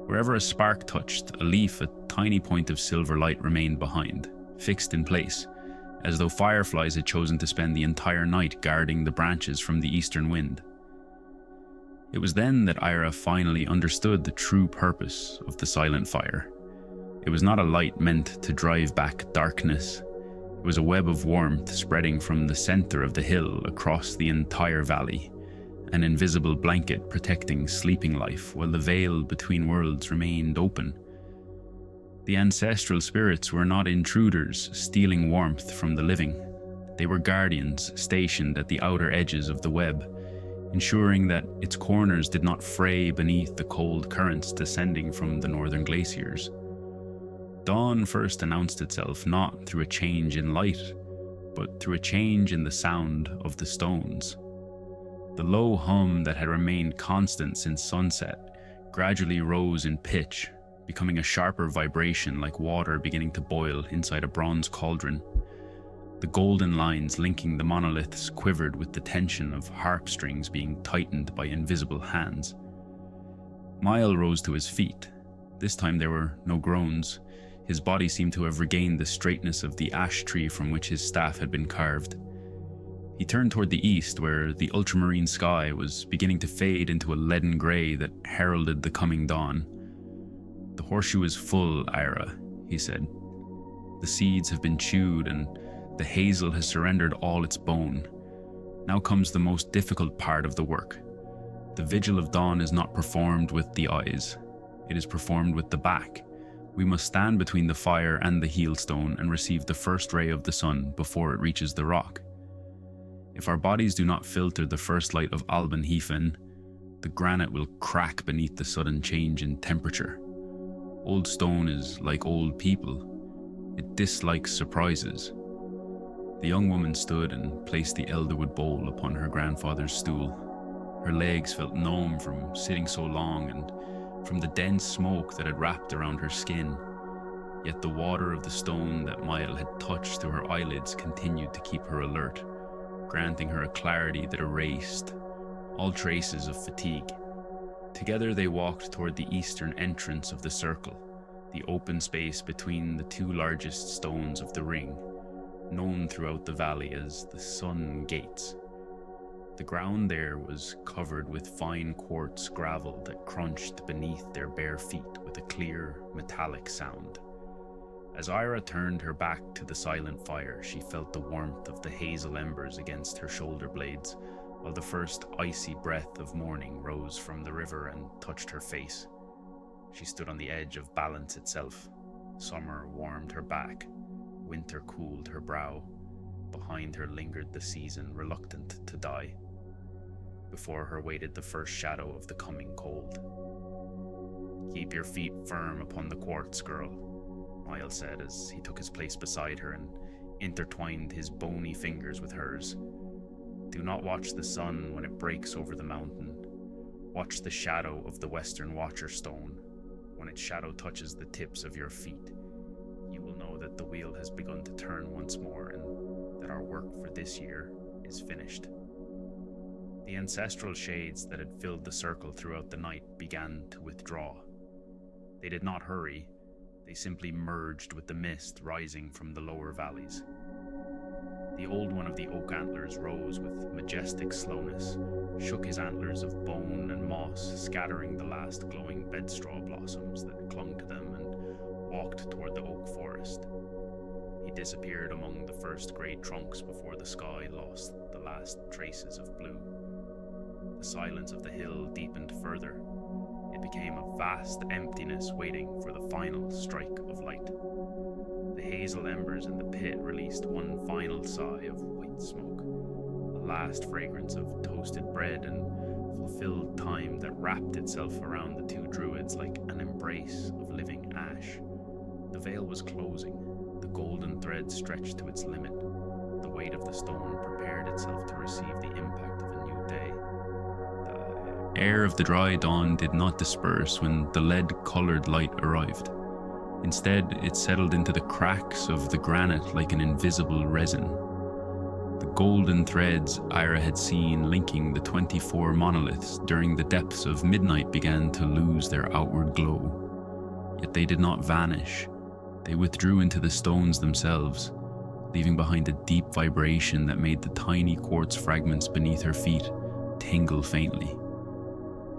Wherever a spark touched a leaf, a tiny point of silver light remained behind, fixed in place, as though fireflies had chosen to spend the entire night guarding the branches from the eastern wind. It was then that Eira finally understood the true purpose of the silent fire. It was not a light meant to drive back darkness. It was a web of warmth spreading from the center of the hill across the entire valley, an invisible blanket protecting sleeping life while the veil between worlds remained open. The ancestral spirits were not intruders stealing warmth from the living. They were guardians stationed at the outer edges of the web, ensuring that its corners did not fray beneath the cold currents descending from the northern glaciers. Dawn first announced itself not through a change in light, but through a change in the sound of the stones. The low hum that had remained constant since sunset gradually rose in pitch, becoming a sharper vibration like water beginning to boil inside a bronze cauldron. The golden lines linking the monoliths quivered with the tension of harp strings being tightened by invisible hands. Mael rose to his feet. This time there were no groans. His body seemed to have regained the straightness of the ash tree from which his staff had been carved. He turned toward the east, where the ultramarine sky was beginning to fade into a leaden gray that heralded the coming dawn. "The horseshoe is full, Eira," he said. "The seeds have been chewed and the hazel has surrendered all its bone. Now comes the most difficult part of the work. The vigil of dawn is not performed with the eyes. It is performed with the back. We must stand between the fire and the heelstone and receive the first ray of the sun before it reaches the rock. If our bodies do not filter the first light of Alban Hefen, the granite will crack beneath the sudden change in temperature. Old stone is like old people. It dislikes surprises." The young woman stood and placed the elderwood bowl upon her grandfather's stool. Her legs felt numb from sitting so long and from the dense smoke that had wrapped around her skin. Yet the water of the stone that Mael had touched through her eyelids continued to keep her alert, granting her a clarity that erased all traces of fatigue. Together they walked toward the eastern entrance of the circle, the open space between the two largest stones of the ring, known throughout the valley as the Sun Gates. The ground there was covered with fine quartz gravel that crunched beneath their bare feet with a clear, metallic sound. As Eira turned her back to the silent fire, she felt the warmth of the hazel embers against her shoulder blades, while the first icy breath of morning rose from the river and touched her face. She stood on the edge of balance itself. Summer warmed her back. Winter cooled her brow. Behind her lingered the season, reluctant to die. Before her waited the first shadow of the coming cold. "Keep your feet firm upon the quartz, girl," Mael said as he took his place beside her and intertwined his bony fingers with hers. "Do not watch the sun when it breaks over the mountain. Watch the shadow of the Western Watcher Stone. When its shadow touches the tips of your feet, you will know that the wheel has begun to turn once more and that our work for this year is finished." The ancestral shades that had filled the circle throughout the night began to withdraw. They did not hurry, they simply merged with the mist rising from the lower valleys. The old one of the oak antlers rose with majestic slowness, shook his antlers of bone and moss, scattering the last glowing bedstraw blossoms that clung to them, and walked toward the oak forest. He disappeared among the first grey trunks before the sky lost the last traces of blue. The silence of the hill deepened further. It became a vast emptiness waiting for the final strike of light. The hazel embers in the pit released one final sigh of white smoke, a last fragrance of toasted bread and fulfilled time that wrapped itself around the two druids like an embrace of living ash. The veil was closing, the golden thread stretched to its limit. The weight of the stone prepared itself to receive the impact of a new day. The air of the dry dawn did not disperse when the lead-colored light arrived. Instead, it settled into the cracks of the granite like an invisible resin. The golden threads Eira had seen linking the 24 monoliths during the depths of midnight began to lose their outward glow. Yet they did not vanish. They withdrew into the stones themselves, leaving behind a deep vibration that made the tiny quartz fragments beneath her feet tingle faintly.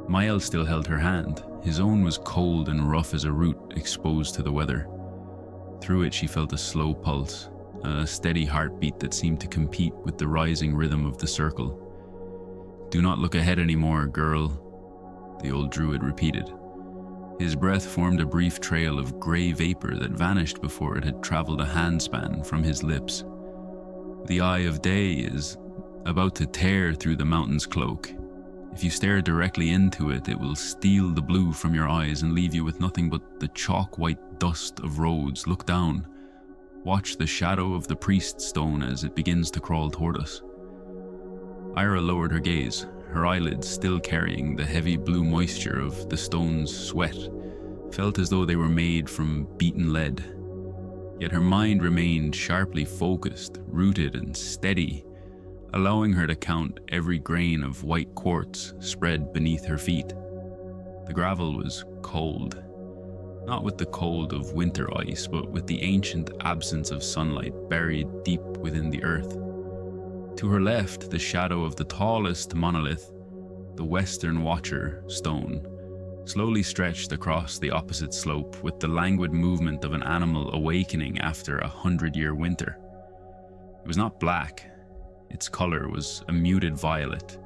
Mael still held her hand. His own was cold and rough as a root exposed to the weather. Through it she felt a slow pulse, a steady heartbeat that seemed to compete with the rising rhythm of the circle. "Do not look ahead anymore, girl," the old druid repeated. His breath formed a brief trail of grey vapor that vanished before it had traveled a handspan from his lips. "The eye of day is about to tear through the mountain's cloak. If you stare directly into it, it will steal the blue from your eyes and leave you with nothing but the chalk-white dust of roads. Look down. Watch the shadow of the priest stone as it begins to crawl toward us." Eira lowered her gaze, her eyelids still carrying the heavy blue moisture of the stone's sweat, felt as though they were made from beaten lead. Yet her mind remained sharply focused, rooted and steady, allowing her to count every grain of white quartz spread beneath her feet. The gravel was cold, not with the cold of winter ice, but with the ancient absence of sunlight buried deep within the earth. To her left, the shadow of the tallest monolith, the Western Watcher stone, slowly stretched across the opposite slope with the languid movement of an animal awakening after 100-year winter. It was not black. Its color was a muted violet,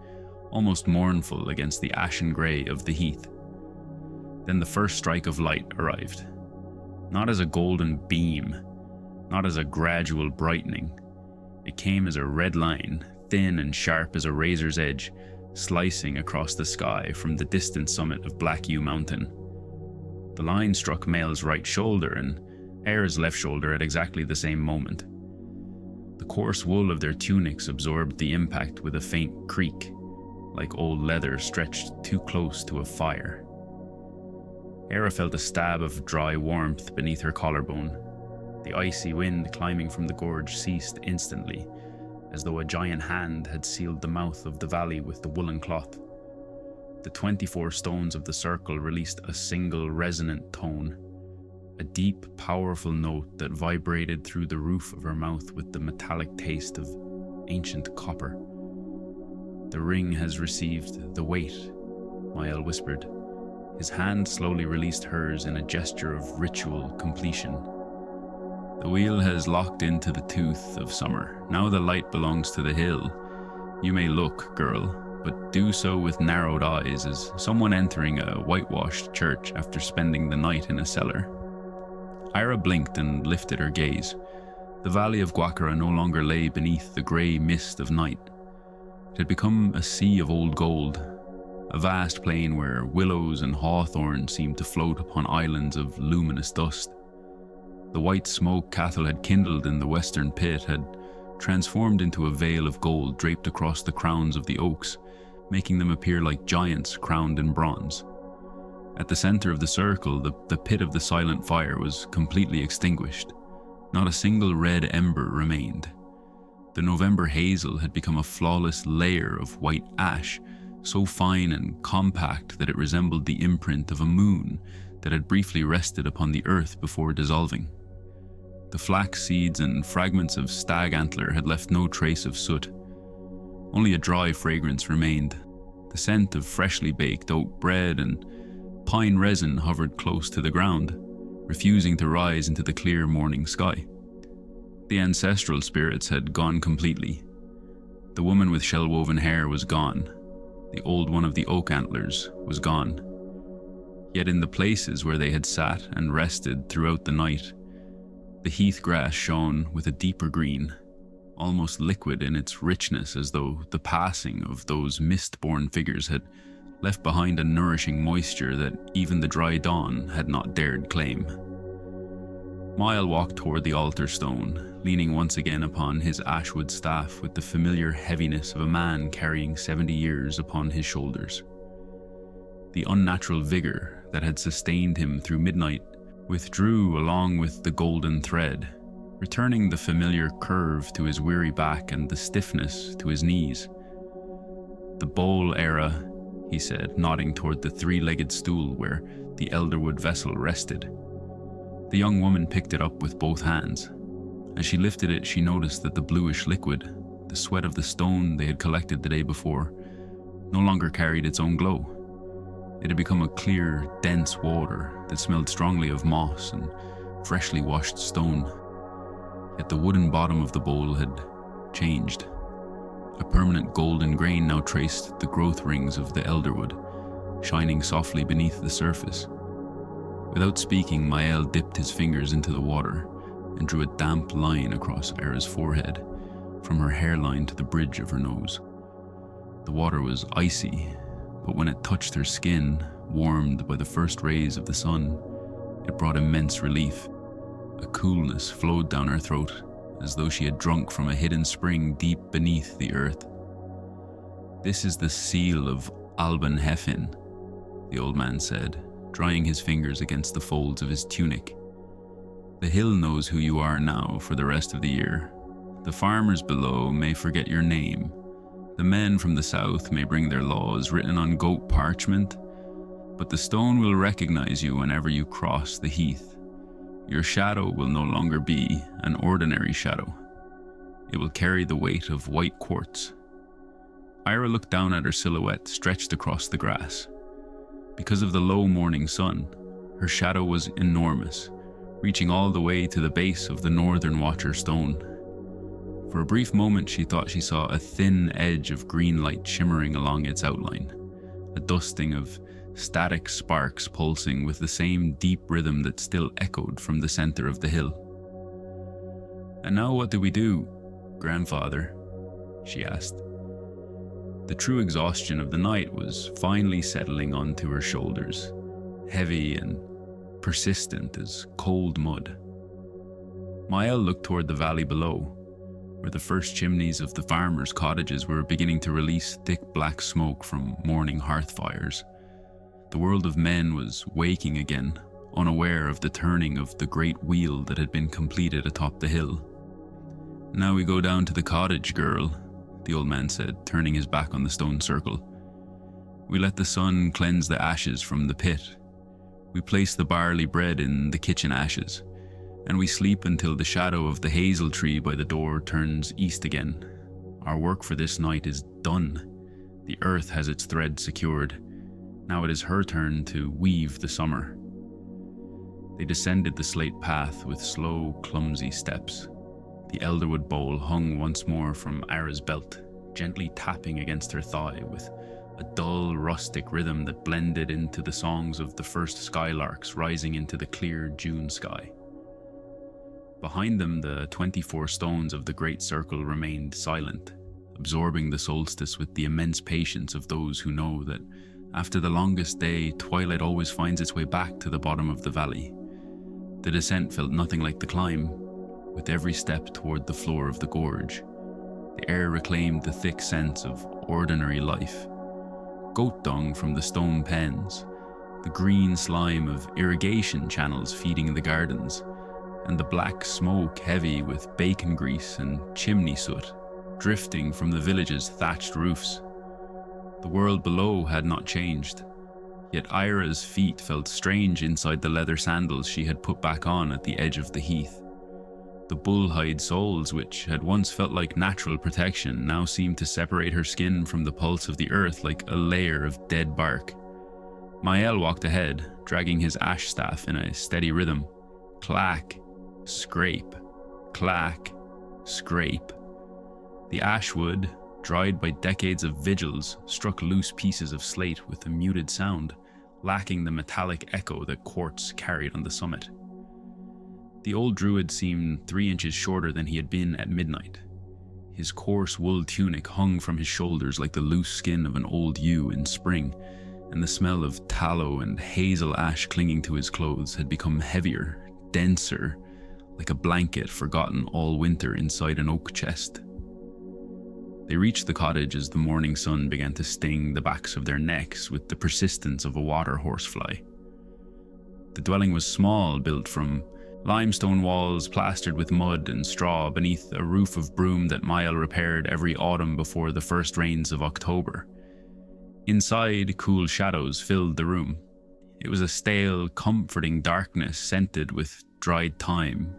almost mournful against the ashen gray of the heath. Then the first strike of light arrived. Not as a golden beam, not as a gradual brightening. It came as a red line, thin and sharp as a razor's edge, slicing across the sky from the distant summit of Black Ewe Mountain. The line struck Mael's right shoulder and Eira's left shoulder at exactly the same moment. The coarse wool of their tunics absorbed the impact with a faint creak, like old leather stretched too close to a fire. Eira felt a stab of dry warmth beneath her collarbone. The icy wind climbing from the gorge ceased instantly, as though a giant hand had sealed the mouth of the valley with the woolen cloth. The 24 stones of the circle released a single resonant tone, a deep, powerful note that vibrated through the roof of her mouth with the metallic taste of ancient copper. "The ring has received the weight," Mael whispered. His hand slowly released hers in a gesture of ritual completion. "The wheel has locked into the tooth of summer. Now the light belongs to the hill. You may look, girl, but do so with narrowed eyes, as someone entering a whitewashed church after spending the night in a cellar." Eira blinked and lifted her gaze. The valley of Guacara no longer lay beneath the grey mist of night. It had become a sea of old gold, a vast plain where willows and hawthorn seemed to float upon islands of luminous dust. The white smoke Cathal had kindled in the western pit had transformed into a veil of gold draped across the crowns of the oaks, making them appear like giants crowned in bronze. At the center of the circle, the pit of the silent fire was completely extinguished. Not a single red ember remained. The November hazel had become a flawless layer of white ash, so fine and compact that it resembled the imprint of a moon that had briefly rested upon the earth before dissolving. The flax seeds and fragments of stag antler had left no trace of soot. Only a dry fragrance remained. The scent of freshly baked oat bread and pine resin hovered close to the ground, refusing to rise into the clear morning sky. The ancestral spirits had gone completely. The woman with shell-woven hair was gone. The old one of the oak antlers was gone. Yet in the places where they had sat and rested throughout the night, the heath grass shone with a deeper green, almost liquid in its richness, as though the passing of those mist-born figures had left behind a nourishing moisture that even the dry dawn had not dared claim. Mael walked toward the altar stone, leaning once again upon his ashwood staff with the familiar heaviness of a man carrying 70 years upon his shoulders. The unnatural vigor that had sustained him through midnight withdrew along with the golden thread, returning the familiar curve to his weary back and the stiffness to his knees. "The bowl, Eira," he said, nodding toward the three-legged stool where the elderwood vessel rested. The young woman picked it up with both hands. As she lifted it, she noticed that the bluish liquid, the sweat of the stone they had collected the day before, no longer carried its own glow. It had become a clear, dense water that smelled strongly of moss and freshly washed stone. Yet the wooden bottom of the bowl had changed. A permanent golden grain now traced the growth rings of the elderwood, shining softly beneath the surface. Without speaking, Mael dipped his fingers into the water and drew a damp line across Eira's forehead, from her hairline to the bridge of her nose. The water was icy, but when it touched her skin, warmed by the first rays of the sun, it brought immense relief. A coolness flowed down her throat, as though she had drunk from a hidden spring deep beneath the earth. "This is the seal of Alban Hefin," the old man said, drying his fingers against the folds of his tunic. "The hill knows who you are now for the rest of the year. The farmers below may forget your name. The men from the south may bring their laws written on goat parchment, but the stone will recognize you whenever you cross the heath. Your shadow will no longer be an ordinary shadow. It will carry the weight of white quartz." Eira looked down at her silhouette stretched across the grass. Because of the low morning sun, her shadow was enormous, reaching all the way to the base of the northern watcher stone. For a brief moment she thought she saw a thin edge of green light shimmering along its outline, a dusting of static sparks pulsing with the same deep rhythm that still echoed from the center of the hill. "And now what do we do, grandfather?" she asked. The true exhaustion of the night was finally settling onto her shoulders, heavy and persistent as cold mud. Mael looked toward the valley below, where the first chimneys of the farmers' cottages were beginning to release thick black smoke from morning hearth fires. The world of men was waking again, unaware of the turning of the great wheel that had been completed atop the hill. "Now we go down to the cottage, girl," the old man said, turning his back on the stone circle. "We let the sun cleanse the ashes from the pit. We place the barley bread in the kitchen ashes, and we sleep until the shadow of the hazel tree by the door turns east again. Our work for this night is done. The earth has its thread secured. Now it is her turn to weave the summer." They descended the slate path with slow, clumsy steps. The elderwood bowl hung once more from Eira's belt, gently tapping against her thigh with a dull, rustic rhythm that blended into the songs of the first skylarks rising into the clear June sky. Behind them, the 24 stones of the great circle remained silent, absorbing the solstice with the immense patience of those who know that after the longest day, twilight always finds its way back to the bottom of the valley. The descent felt nothing like the climb. With every step toward the floor of the gorge, the air reclaimed the thick sense of ordinary life. Goat dung from the stone pens, the green slime of irrigation channels feeding the gardens, and the black smoke heavy with bacon grease and chimney soot drifting from the village's thatched roofs. The world below had not changed, yet Eira's feet felt strange inside the leather sandals she had put back on at the edge of the heath. The bull-hide soles, which had once felt like natural protection, now seemed to separate her skin from the pulse of the earth like a layer of dead bark. Mael walked ahead, dragging his ash staff in a steady rhythm. Clack, scrape, clack, scrape. The ash wood, dried by decades of vigils, struck loose pieces of slate with a muted sound, lacking the metallic echo that quartz carried on the summit. The old druid seemed 3 inches shorter than he had been at midnight. His coarse wool tunic hung from his shoulders like the loose skin of an old ewe in spring, and the smell of tallow and hazel ash clinging to his clothes had become heavier, denser, like a blanket forgotten all winter inside an oak chest. They reached the cottage as the morning sun began to sting the backs of their necks with the persistence of a water horsefly. The dwelling was small, built from limestone walls plastered with mud and straw beneath a roof of broom that Mael repaired every autumn before the first rains of October. Inside, cool shadows filled the room. It was a stale, comforting darkness scented with dried thyme,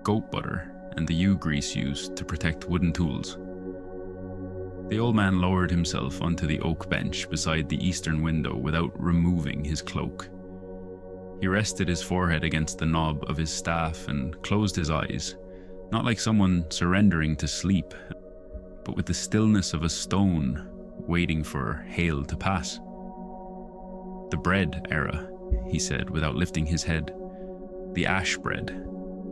goat butter, and the ewe grease used to protect wooden tools. The old man lowered himself onto the oak bench beside the eastern window without removing his cloak. He rested his forehead against the knob of his staff and closed his eyes, not like someone surrendering to sleep, but with the stillness of a stone waiting for hail to pass. "The bread, Eira," he said without lifting his head. "The ash bread.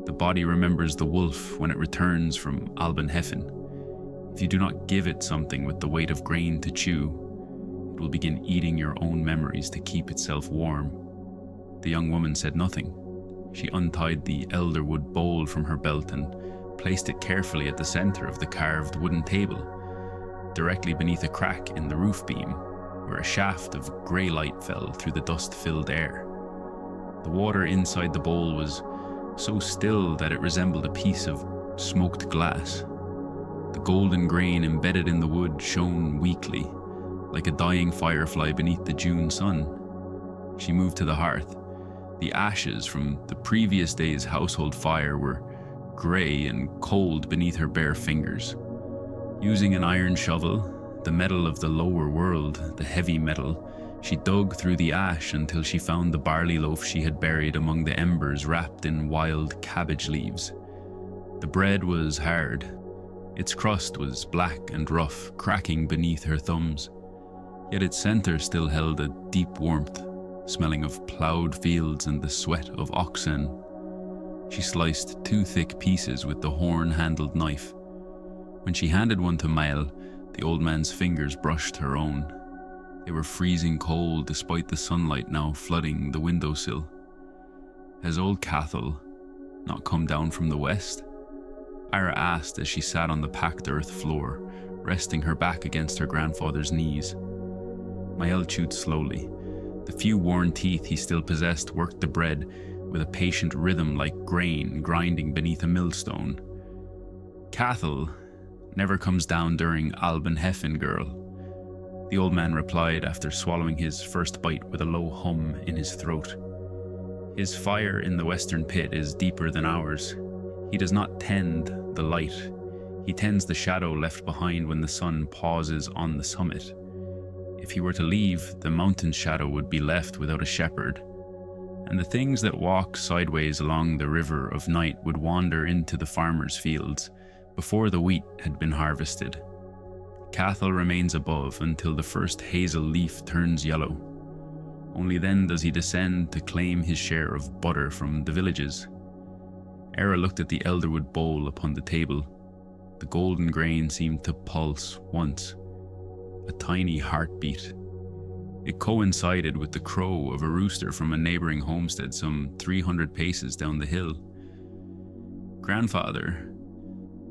The body remembers the wolf when it returns from Albenheffen. If you do not give it something with the weight of grain to chew, it will begin eating your own memories to keep itself warm." The young woman said nothing. She untied the elderwood bowl from her belt and placed it carefully at the center of the carved wooden table, directly beneath a crack in the roof beam, where a shaft of grey light fell through the dust-filled air. The water inside the bowl was so still that it resembled a piece of smoked glass. The golden grain embedded in the wood shone weakly, like a dying firefly beneath the June sun. She moved to the hearth. The ashes from the previous day's household fire were grey and cold beneath her bare fingers. Using an iron shovel, the metal of the lower world, the heavy metal, she dug through the ash until she found the barley loaf she had buried among the embers wrapped in wild cabbage leaves. The bread was hard. Its crust was black and rough, cracking beneath her thumbs. Yet its center still held a deep warmth, smelling of ploughed fields and the sweat of oxen. She sliced 2 thick pieces with the horn-handled knife. When she handed one to Mael, the old man's fingers brushed her own. They were freezing cold despite the sunlight now flooding the windowsill. "Has old Cathal not come down from the west?" Eira asked as she sat on the packed earth floor, resting her back against her grandfather's knees. Mael chewed slowly. The few worn teeth he still possessed worked the bread with a patient rhythm like grain grinding beneath a millstone. "Cathal never comes down during Albenheffen, girl," the old man replied after swallowing his first bite with a low hum in his throat. "His fire in the western pit is deeper than ours. He does not tend the light. He tends the shadow left behind when the sun pauses on the summit. If he were to leave, the mountain's shadow would be left without a shepherd, and the things that walk sideways along the river of night would wander into the farmers' fields before the wheat had been harvested. Cathal remains above until the first hazel leaf turns yellow. Only then does he descend to claim his share of butter from the villages." Eira looked at the elderwood bowl upon the table. The golden grain seemed to pulse once, a tiny heartbeat. It coincided with the crow of a rooster from a neighboring homestead some 300 paces down the hill. "Grandfather,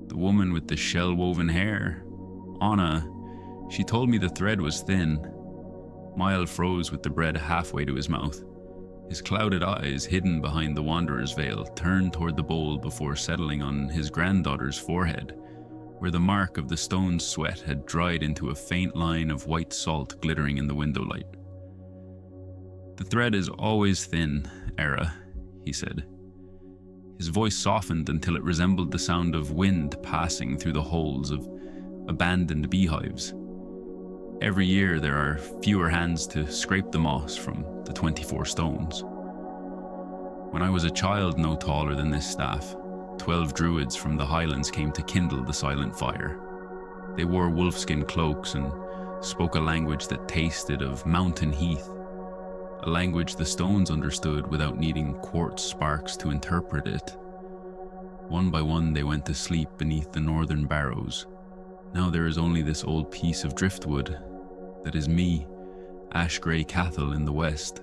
the woman with the shell-woven hair, Anna, she told me the thread was thin." Mael froze with the bread halfway to his mouth. His clouded eyes, hidden behind the wanderer's veil, turned toward the bowl before settling on his granddaughter's forehead, where the mark of the stone's sweat had dried into a faint line of white salt glittering in the window light. "The thread is always thin, Eira," he said. His voice softened until it resembled the sound of wind passing through the holes of abandoned beehives. Every year there are fewer hands to scrape the moss from the 24 stones. When I was a child no taller than this staff, 12 druids from the highlands came to kindle the silent fire. They wore wolfskin cloaks and spoke a language that tasted of mountain heath, a language the stones understood without needing quartz sparks to interpret it. One by one they went to sleep beneath the northern barrows. Now there is only this old piece of driftwood that is me, ash-grey Cathal in the west,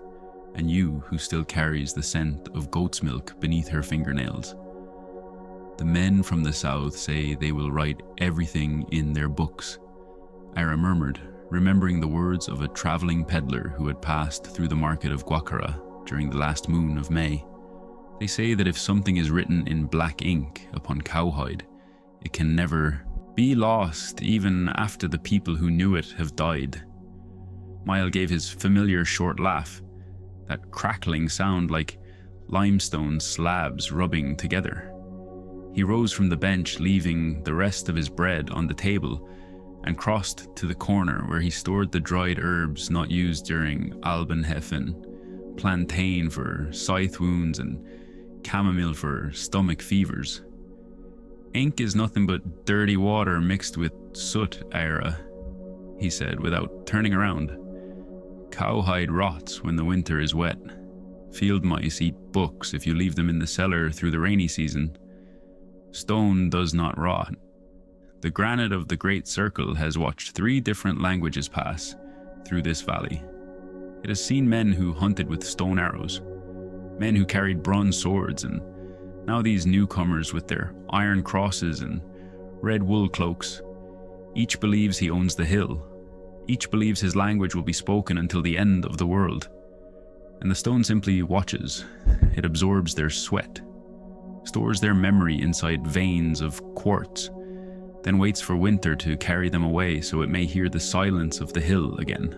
and you who still carries the scent of goat's milk beneath her fingernails. The men from the south say they will write everything in their books, Eira murmured, remembering the words of a travelling peddler who had passed through the market of Guacara during the last moon of May. They say that if something is written in black ink upon cowhide, it can never be lost even after the people who knew it have died. Mael gave his familiar short laugh, that crackling sound like limestone slabs rubbing together. He rose from the bench, leaving the rest of his bread on the table, and crossed to the corner where he stored the dried herbs not used during Albenhefen, plantain for scythe wounds and chamomile for stomach fevers. Ink is nothing but dirty water mixed with soot, Eira, he said without turning around. Cowhide rots when the winter is wet. Field mice eat books if you leave them in the cellar through the rainy season. Stone does not rot. The granite of the Great Circle has watched 3 different languages pass through this valley. It has seen men who hunted with stone arrows, men who carried bronze swords, and now these newcomers with their iron crosses and red wool cloaks. Each believes he owns the hill. Each believes his language will be spoken until the end of the world. And the stone simply watches. It absorbs their sweat, stores their memory inside veins of quartz, then waits for winter to carry them away so it may hear the silence of the hill again.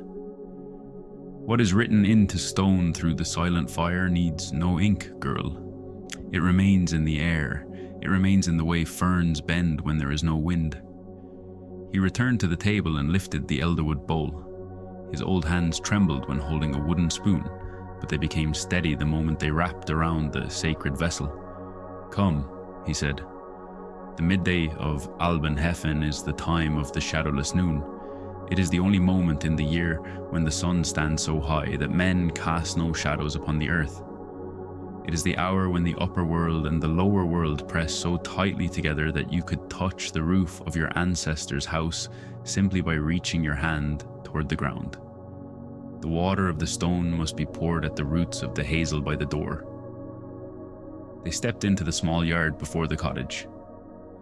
What is written into stone through the silent fire needs no ink, girl. It remains in the air. It remains in the way ferns bend when there is no wind. He returned to the table and lifted the elderwood bowl. His old hands trembled when holding a wooden spoon, but they became steady the moment they wrapped around the sacred vessel. Come, he said. The midday of Albenhefen is the time of the shadowless noon. It is the only moment in the year when the sun stands so high that men cast no shadows upon the earth. It is the hour when the upper world and the lower world press so tightly together that you could touch the roof of your ancestor's house simply by reaching your hand toward the ground. The water of the stone must be poured at the roots of the hazel by the door. They stepped into the small yard before the cottage.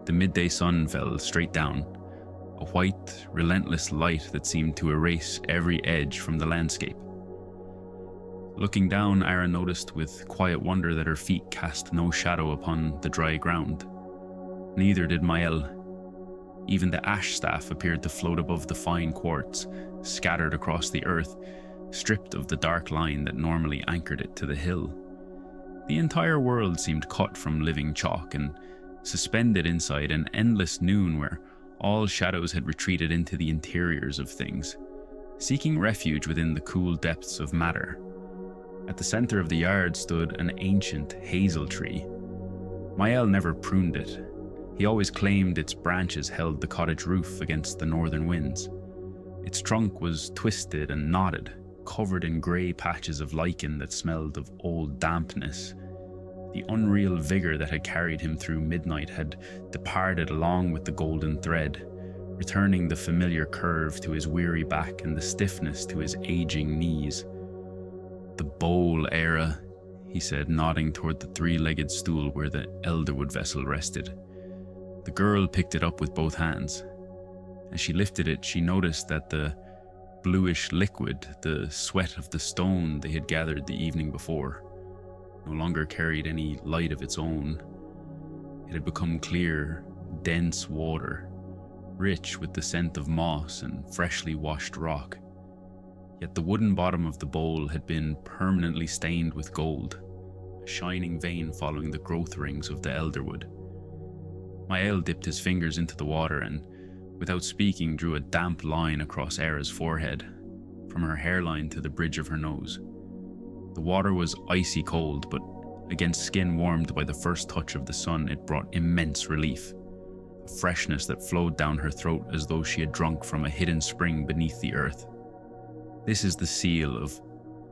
The midday sun fell straight down, a white, relentless light that seemed to erase every edge from the landscape. Looking down, Eira noticed with quiet wonder that her feet cast no shadow upon the dry ground. Neither did Mael. Even the ash staff appeared to float above the fine quartz, scattered across the earth, stripped of the dark line that normally anchored it to the hill. The entire world seemed cut from living chalk and suspended inside an endless noon where all shadows had retreated into the interiors of things, seeking refuge within the cool depths of matter. At the center of the yard stood an ancient hazel tree. Mael never pruned it. He always claimed its branches held the cottage roof against the northern winds. Its trunk was twisted and knotted, covered in grey patches of lichen that smelled of old dampness. The unreal vigor that had carried him through midnight had departed along with the golden thread, returning the familiar curve to his weary back and the stiffness to his aging knees. The bowl, Eira, he said, nodding toward the 3-legged stool where the elderwood vessel rested. The girl picked it up with both hands. As she lifted it, she noticed that the bluish liquid, the sweat of the stone they had gathered the evening before, no longer carried any light of its own. It had become clear, dense water, rich with the scent of moss and freshly washed rock. Yet the wooden bottom of the bowl had been permanently stained with gold, a shining vein following the growth rings of the elderwood. Mael dipped his fingers into the water and, without speaking, drew a damp line across Eira's forehead, from her hairline to the bridge of her nose. The water was icy cold, but against skin warmed by the first touch of the sun, it brought immense relief. A freshness that flowed down her throat as though she had drunk from a hidden spring beneath the earth. "This is the seal of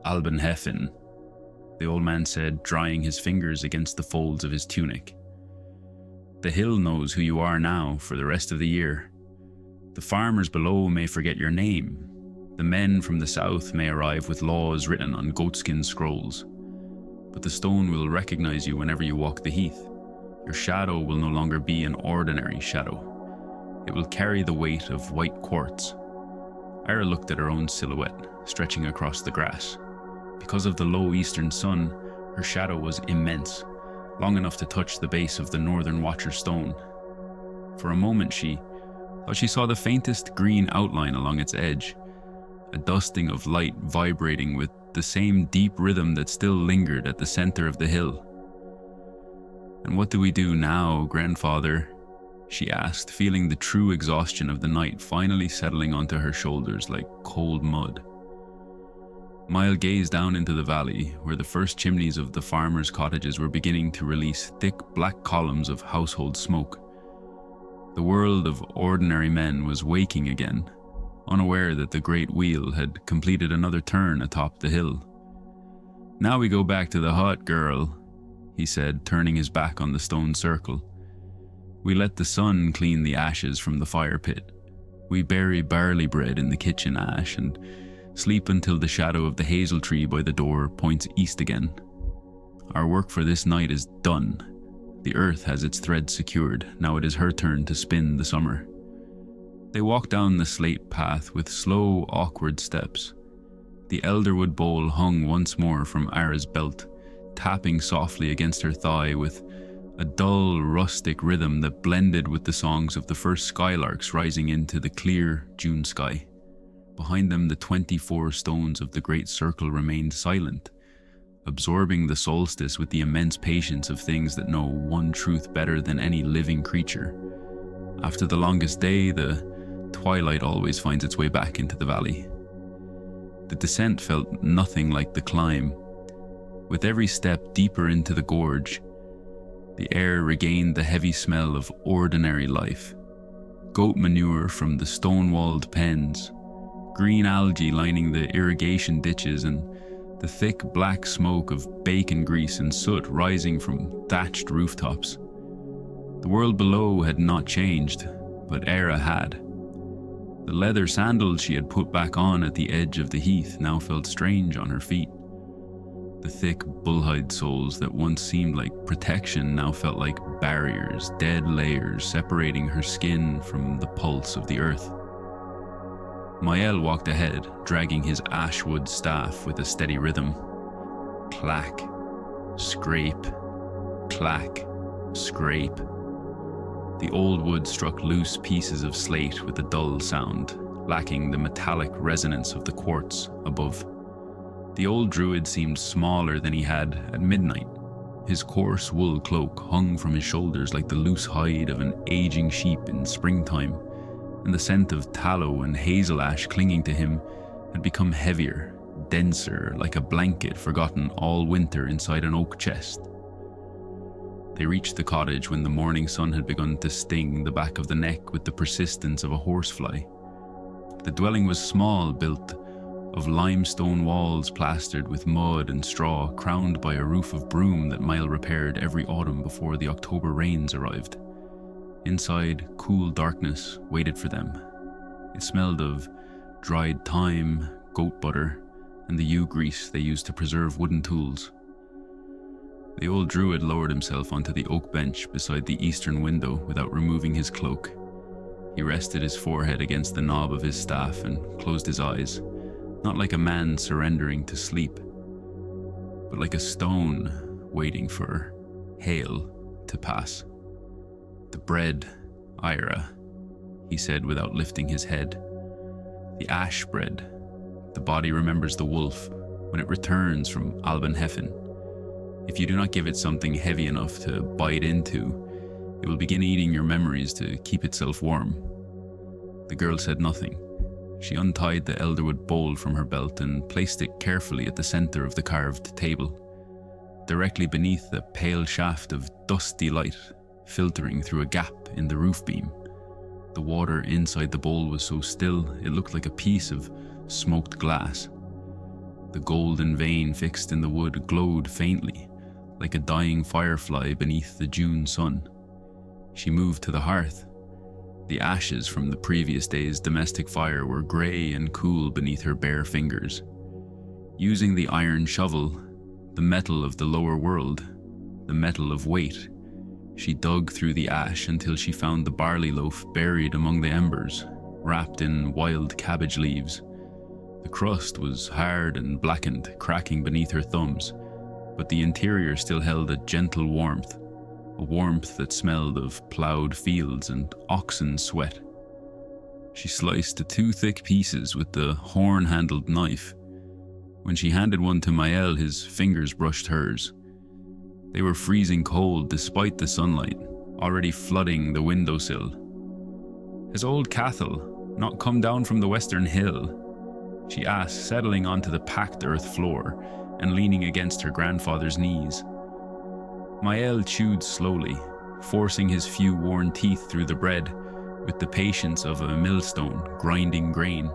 Albenhefen," the old man said, drying his fingers against the folds of his tunic. "The hill knows who you are now for the rest of the year. The farmers below may forget your name. The men from the south may arrive with laws written on goatskin scrolls. But the stone will recognize you whenever you walk the heath. Your shadow will no longer be an ordinary shadow. It will carry the weight of white quartz." Eira looked at her own silhouette, stretching across the grass. Because of the low eastern sun, her shadow was immense, long enough to touch the base of the northern watcher stone. For a moment she thought she saw the faintest green outline along its edge, a dusting of light vibrating with the same deep rhythm that still lingered at the center of the hill. "And what do we do now, grandfather?" she asked, feeling the true exhaustion of the night finally settling onto her shoulders like cold mud. Mael gazed down into the valley, where the first chimneys of the farmers' cottages were beginning to release thick black columns of household smoke. The world of ordinary men was waking again, unaware that the great wheel had completed another turn atop the hill. "Now we go back to the hut, girl," he said, turning his back on the stone circle. "We let the sun clean the ashes from the fire pit. We bury barley bread in the kitchen ash and sleep until the shadow of the hazel tree by the door points east again. Our work for this night is done. The earth has its thread secured. Now it is her turn to spin the summer." They walked down the slate path with slow, awkward steps. The elderwood bowl hung once more from Eira's belt, tapping softly against her thigh with a dull, rustic rhythm that blended with the songs of the first skylarks rising into the clear June sky. Behind them, the 24 stones of the great circle remained silent, absorbing the solstice with the immense patience of things that know one truth better than any living creature. After the longest day, the twilight always finds its way back into the valley. The descent felt nothing like the climb. With every step deeper into the gorge, the air regained the heavy smell of ordinary life. Goat manure from the stone-walled pens, green algae lining the irrigation ditches, and the thick black smoke of bacon grease and soot rising from thatched rooftops. The world below had not changed, but Eira had. The leather sandals she had put back on at the edge of the heath now felt strange on her feet. The thick bullhide soles that once seemed like protection now felt like barriers, dead layers separating her skin from the pulse of the earth. Mael walked ahead, dragging his ashwood staff with a steady rhythm. Clack, scrape, clack, scrape. The old wood struck loose pieces of slate with a dull sound, lacking the metallic resonance of the quartz above. The old druid seemed smaller than he had at midnight. His coarse wool cloak hung from his shoulders like the loose hide of an aging sheep in springtime, and the scent of tallow and hazel ash clinging to him had become heavier, denser, like a blanket forgotten all winter inside an oak chest. They reached the cottage when the morning sun had begun to sting the back of the neck with the persistence of a horsefly. The dwelling was small, built of limestone walls plastered with mud and straw, crowned by a roof of broom that Mael repaired every autumn before the October rains arrived. Inside, cool darkness waited for them. It smelled of dried thyme, goat butter, and the ewe grease they used to preserve wooden tools. The old druid lowered himself onto the oak bench beside the eastern window without removing his cloak. He rested his forehead against the knob of his staff and closed his eyes, not like a man surrendering to sleep, but like a stone waiting for hail to pass. "The bread, Eira," he said without lifting his head. "The ash bread. The body remembers the wolf when it returns from Albenhefen. If you do not give it something heavy enough to bite into, it will begin eating your memories to keep itself warm." The girl said nothing. She untied the elderwood bowl from her belt and placed it carefully at the center of the carved table, directly beneath a pale shaft of dusty light filtering through a gap in the roof beam. The water inside the bowl was so still it looked like a piece of smoked glass. The golden vein fixed in the wood glowed faintly, like a dying firefly beneath the June sun. She moved to the hearth. The ashes from the previous day's domestic fire were grey and cool beneath her bare fingers. Using the iron shovel, the metal of the lower world, the metal of weight, she dug through the ash until she found the barley loaf buried among the embers, wrapped in wild cabbage leaves. The crust was hard and blackened, cracking beneath her thumbs, but the interior still held a gentle warmth, a warmth that smelled of ploughed fields and oxen sweat. She sliced the 2 thick pieces with the horn-handled knife. When she handed one to Mael, his fingers brushed hers. They were freezing cold despite the sunlight, already flooding the windowsill. "Has old Cathal not come down from the western hill?" she asked, settling onto the packed earth floor and leaning against her grandfather's knees. Mael chewed slowly, forcing his few worn teeth through the bread with the patience of a millstone grinding grain.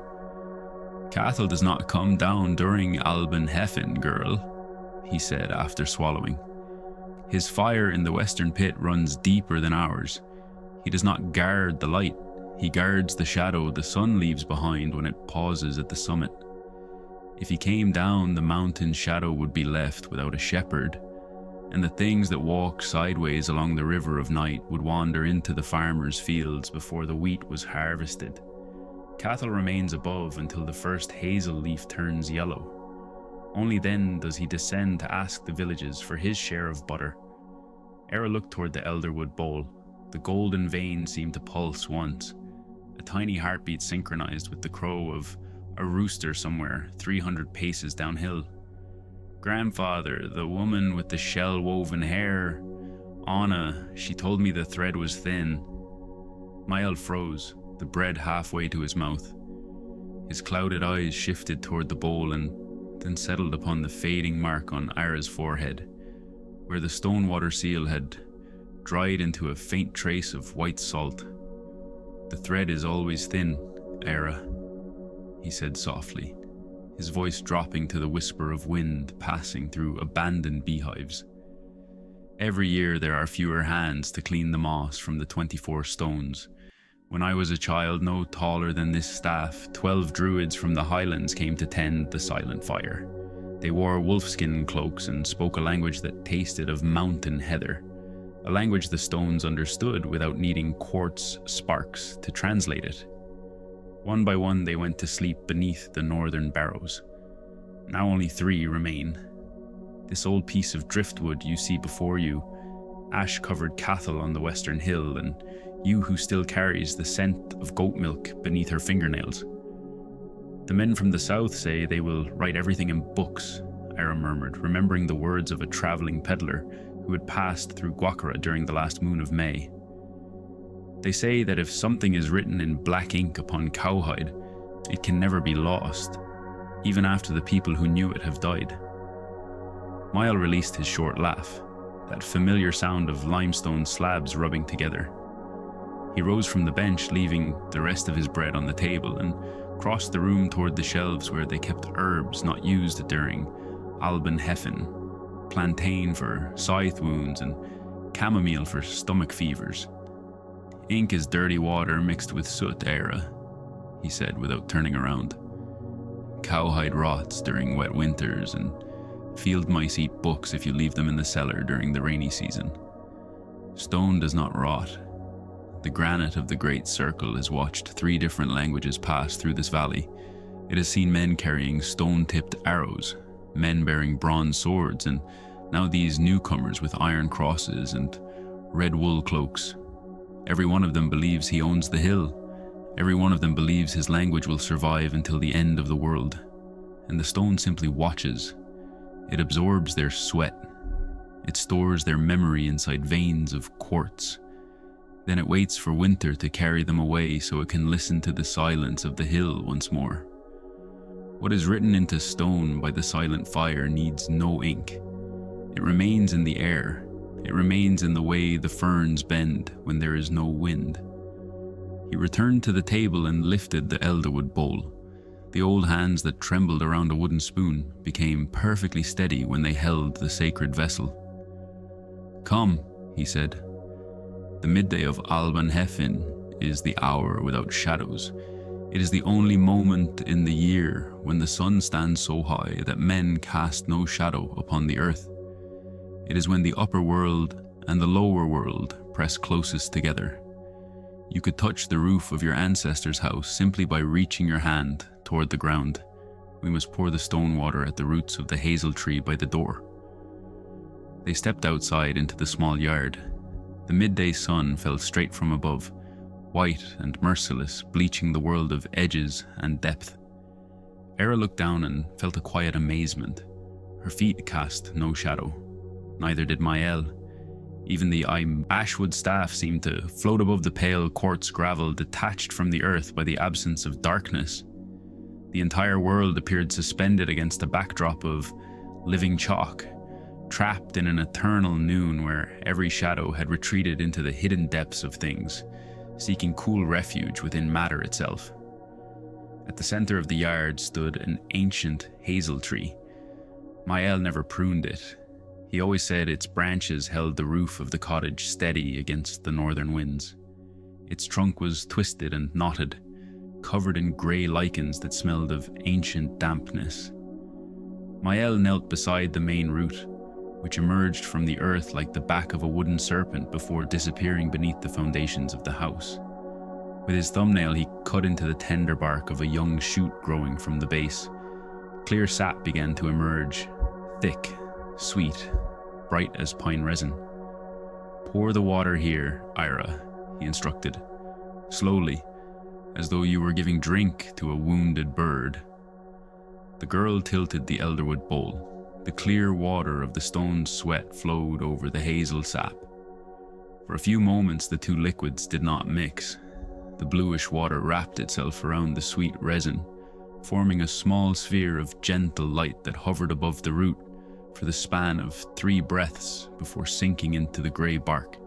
"Cathal does not come down during Alban Heffen, girl," he said after swallowing. "His fire in the western pit runs deeper than ours. He does not guard the light, he guards the shadow the sun leaves behind when it pauses at the summit. If he came down, the mountain's shadow would be left without a shepherd, and the things that walk sideways along the river of night would wander into the farmers' fields before the wheat was harvested. Cathal remains above until the first hazel leaf turns yellow. Only then does he descend to ask the villages for his share of butter." Eira looked toward the elderwood bowl. The golden vein seemed to pulse once, a tiny heartbeat synchronized with the crow of a rooster somewhere 300 paces downhill. "Grandfather, the woman with the shell-woven hair. Anna, she told me the thread was thin." Mael froze, the bread halfway to his mouth. His clouded eyes shifted toward the bowl and then settled upon the fading mark on Eira's forehead, where the stonewater seal had dried into a faint trace of white salt. "The thread is always thin, Eira," he said softly, his voice dropping to the whisper of wind passing through abandoned beehives. "Every year there are fewer hands to clean the moss from the 24 stones. When I was a child no taller than this staff, 12 druids from the highlands came to tend the silent fire. They wore wolfskin cloaks and spoke a language that tasted of mountain heather, a language the stones understood without needing quartz sparks to translate it. One by one they went to sleep beneath the northern barrows. Now only 3 remain. This old piece of driftwood you see before you, ash-covered Cathal on the western hill, and you who still carries the scent of goat milk beneath her fingernails. The men from the south say they will write everything in books," Eira murmured, remembering the words of a travelling peddler who had passed through Guacara during the last moon of May. "They say that if something is written in black ink upon cowhide, it can never be lost, even after the people who knew it have died." Mael released his short laugh, that familiar sound of limestone slabs rubbing together. He rose from the bench, leaving the rest of his bread on the table, and crossed the room toward the shelves where they kept herbs not used during Alban Heffen, plantain for scythe wounds and chamomile for stomach fevers. "Ink is dirty water mixed with soot, Eira," he said without turning around. "Cowhide rots during wet winters, and field mice eat books if you leave them in the cellar during the rainy season. Stone does not rot. The granite of the Great Circle has watched 3 different languages pass through this valley. It has seen men carrying stone-tipped arrows, men bearing bronze swords, and now these newcomers with iron crosses and red wool cloaks. Every one of them believes he owns the hill. Every one of them believes his language will survive until the end of the world. And the stone simply watches. It absorbs their sweat. It stores their memory inside veins of quartz. Then it waits for winter to carry them away so it can listen to the silence of the hill once more. What is written into stone by the silent fire needs no ink. It remains in the air. It remains in the way the ferns bend when there is no wind. He returned to the table and lifted the elderwood bowl. The old hands that trembled around a wooden spoon became perfectly steady when they held the sacred vessel. "Come," he said. "The midday of Alban-Hefin is the hour without shadows. It is the only moment in the year when the sun stands so high that men cast no shadow upon the earth. It is when the upper world and the lower world press closest together. You could touch the roof of your ancestors' house simply by reaching your hand toward the ground. We must pour the stone water at the roots of the hazel tree by the door." They stepped outside into the small yard. The midday sun fell straight from above, white and merciless, bleaching the world of edges and depth. Eira looked down and felt a quiet amazement. Her feet cast no shadow. Neither did Mael. Even the ashwood staff seemed to float above the pale quartz gravel, detached from the earth by the absence of darkness. The entire world appeared suspended against a backdrop of living chalk, trapped in an eternal noon where every shadow had retreated into the hidden depths of things, seeking cool refuge within matter itself. At the center of the yard stood an ancient hazel tree. Mael never pruned it. He always said its branches held the roof of the cottage steady against the northern winds. Its trunk was twisted and knotted, covered in grey lichens that smelled of ancient dampness. Mael knelt beside the main root, which emerged from the earth like the back of a wooden serpent before disappearing beneath the foundations of the house. With his thumbnail, he cut into the tender bark of a young shoot growing from the base. Clear sap began to emerge, thick, sweet, bright as pine resin. "Pour the water here, Eira," he instructed, slowly, as though you were giving drink to a wounded bird. The girl tilted the elderwood bowl. The clear water of the stone's sweat flowed over the hazel sap. For a few moments the two liquids did not mix. The bluish water wrapped itself around the sweet resin, forming a small sphere of gentle light that hovered above the root for the span of 3 breaths before sinking into the grey bark.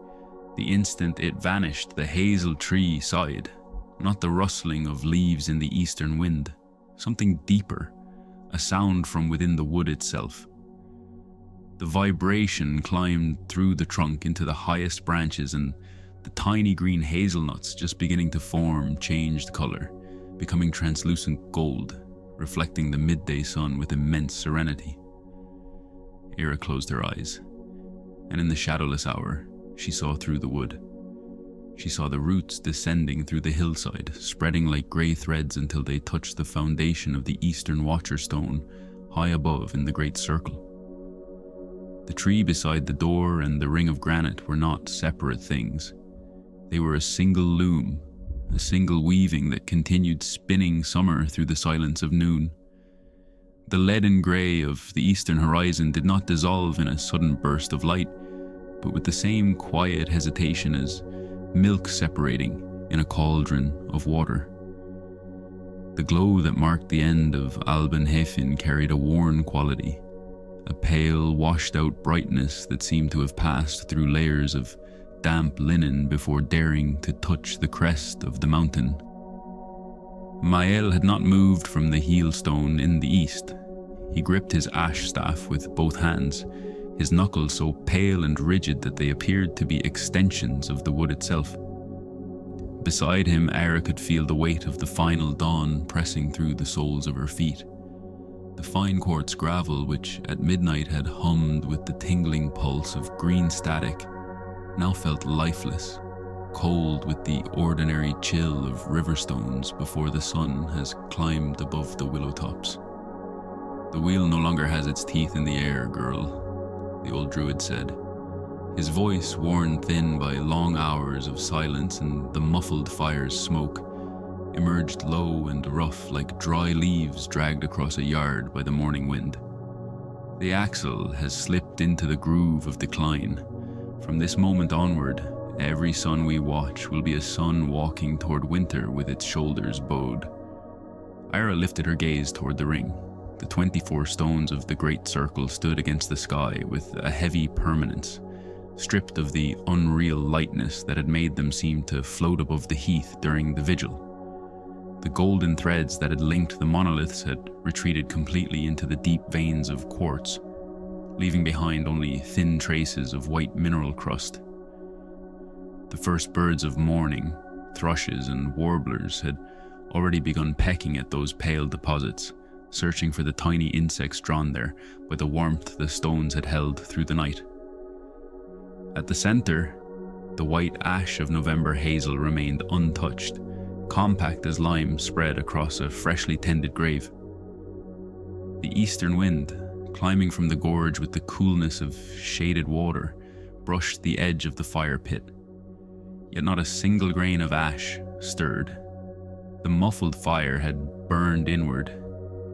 The instant it vanished, the hazel tree sighed, not the rustling of leaves in the eastern wind, something deeper, a sound from within the wood itself. The vibration climbed through the trunk into the highest branches, and the tiny green hazelnuts just beginning to form changed color, becoming translucent gold, reflecting the midday sun with immense serenity. Eira closed her eyes, and in the shadowless hour, she saw through the wood. She saw the roots descending through the hillside, spreading like grey threads until they touched the foundation of the eastern watcher stone high above in the great circle. The tree beside the door and the ring of granite were not separate things. They were a single loom, a single weaving that continued spinning summer through the silence of noon. The leaden grey of the eastern horizon did not dissolve in a sudden burst of light, but with the same quiet hesitation as milk separating in a cauldron of water. The glow that marked the end of Alban-Hefin carried a worn quality, a pale, washed-out brightness that seemed to have passed through layers of damp linen before daring to touch the crest of the mountain. Mael had not moved from the heelstone in the east. He gripped his ash staff with both hands, his knuckles so pale and rigid that they appeared to be extensions of the wood itself. Beside him, Eira could feel the weight of the final dawn pressing through the soles of her feet. The fine quartz gravel, which at midnight had hummed with the tingling pulse of green static, now felt lifeless, cold with the ordinary chill of river stones before the sun has climbed above the willow tops. "The wheel no longer has its teeth in the air, girl," the old druid said. His voice, worn thin by long hours of silence and the muffled fire's smoke, emerged low and rough like dry leaves dragged across a yard by the morning wind. The axle has slipped into the groove of decline. From this moment onward, every sun we watch will be a sun walking toward winter with its shoulders bowed. Eira lifted her gaze toward the ring. The 24 stones of the great circle stood against the sky with a heavy permanence, stripped of the unreal lightness that had made them seem to float above the heath during the vigil. The golden threads that had linked the monoliths had retreated completely into the deep veins of quartz, leaving behind only thin traces of white mineral crust. The first birds of morning, thrushes and warblers, had already begun pecking at those pale deposits, searching for the tiny insects drawn there by the warmth the stones had held through the night. At the center, the white ash of November hazel remained untouched, compact as lime spread across a freshly tended grave. The eastern wind, climbing from the gorge with the coolness of shaded water, brushed the edge of the fire pit. Yet not a single grain of ash stirred. The muffled fire had burned inward.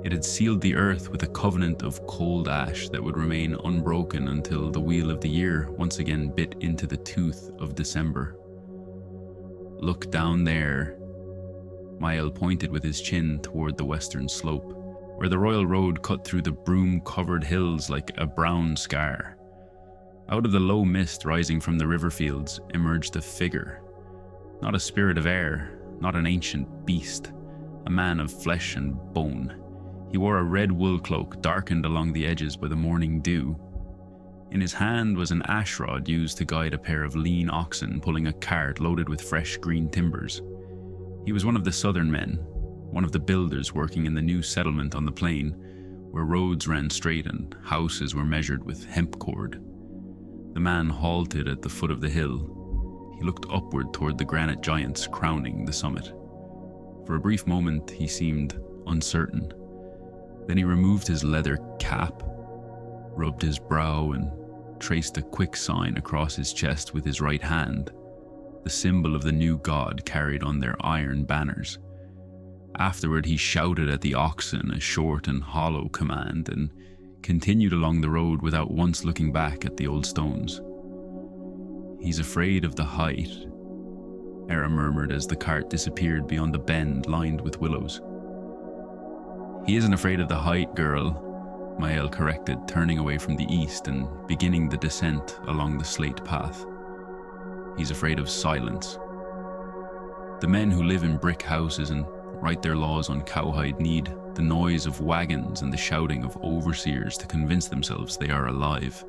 It had sealed the earth with a covenant of cold ash that would remain unbroken until the wheel of the year once again bit into the tooth of December. "Look down there." Mael pointed with his chin toward the western slope, where the royal road cut through the broom-covered hills like a brown scar. Out of the low mist rising from the river fields emerged a figure. Not a spirit of air, not an ancient beast, a man of flesh and bone. He wore a red wool cloak darkened along the edges by the morning dew. In his hand was an ash rod used to guide a pair of lean oxen pulling a cart loaded with fresh green timbers. He was one of the southern men, one of the builders working in the new settlement on the plain, where roads ran straight and houses were measured with hemp cord. The man halted at the foot of the hill. He looked upward toward the granite giants crowning the summit. For a brief moment he seemed uncertain. Then he removed his leather cap, rubbed his brow, and traced a quick sign across his chest with his right hand, the symbol of the new god carried on their iron banners. Afterward he shouted at the oxen a short and hollow command and continued along the road without once looking back at the old stones. "He's afraid of the height," Eira murmured as the cart disappeared beyond the bend lined with willows. "He isn't afraid of the height, girl," Mael corrected, turning away from the east and beginning the descent along the slate path. "He's afraid of silence. The men who live in brick houses and write their laws on cowhide need the noise of wagons and the shouting of overseers to convince themselves they are alive.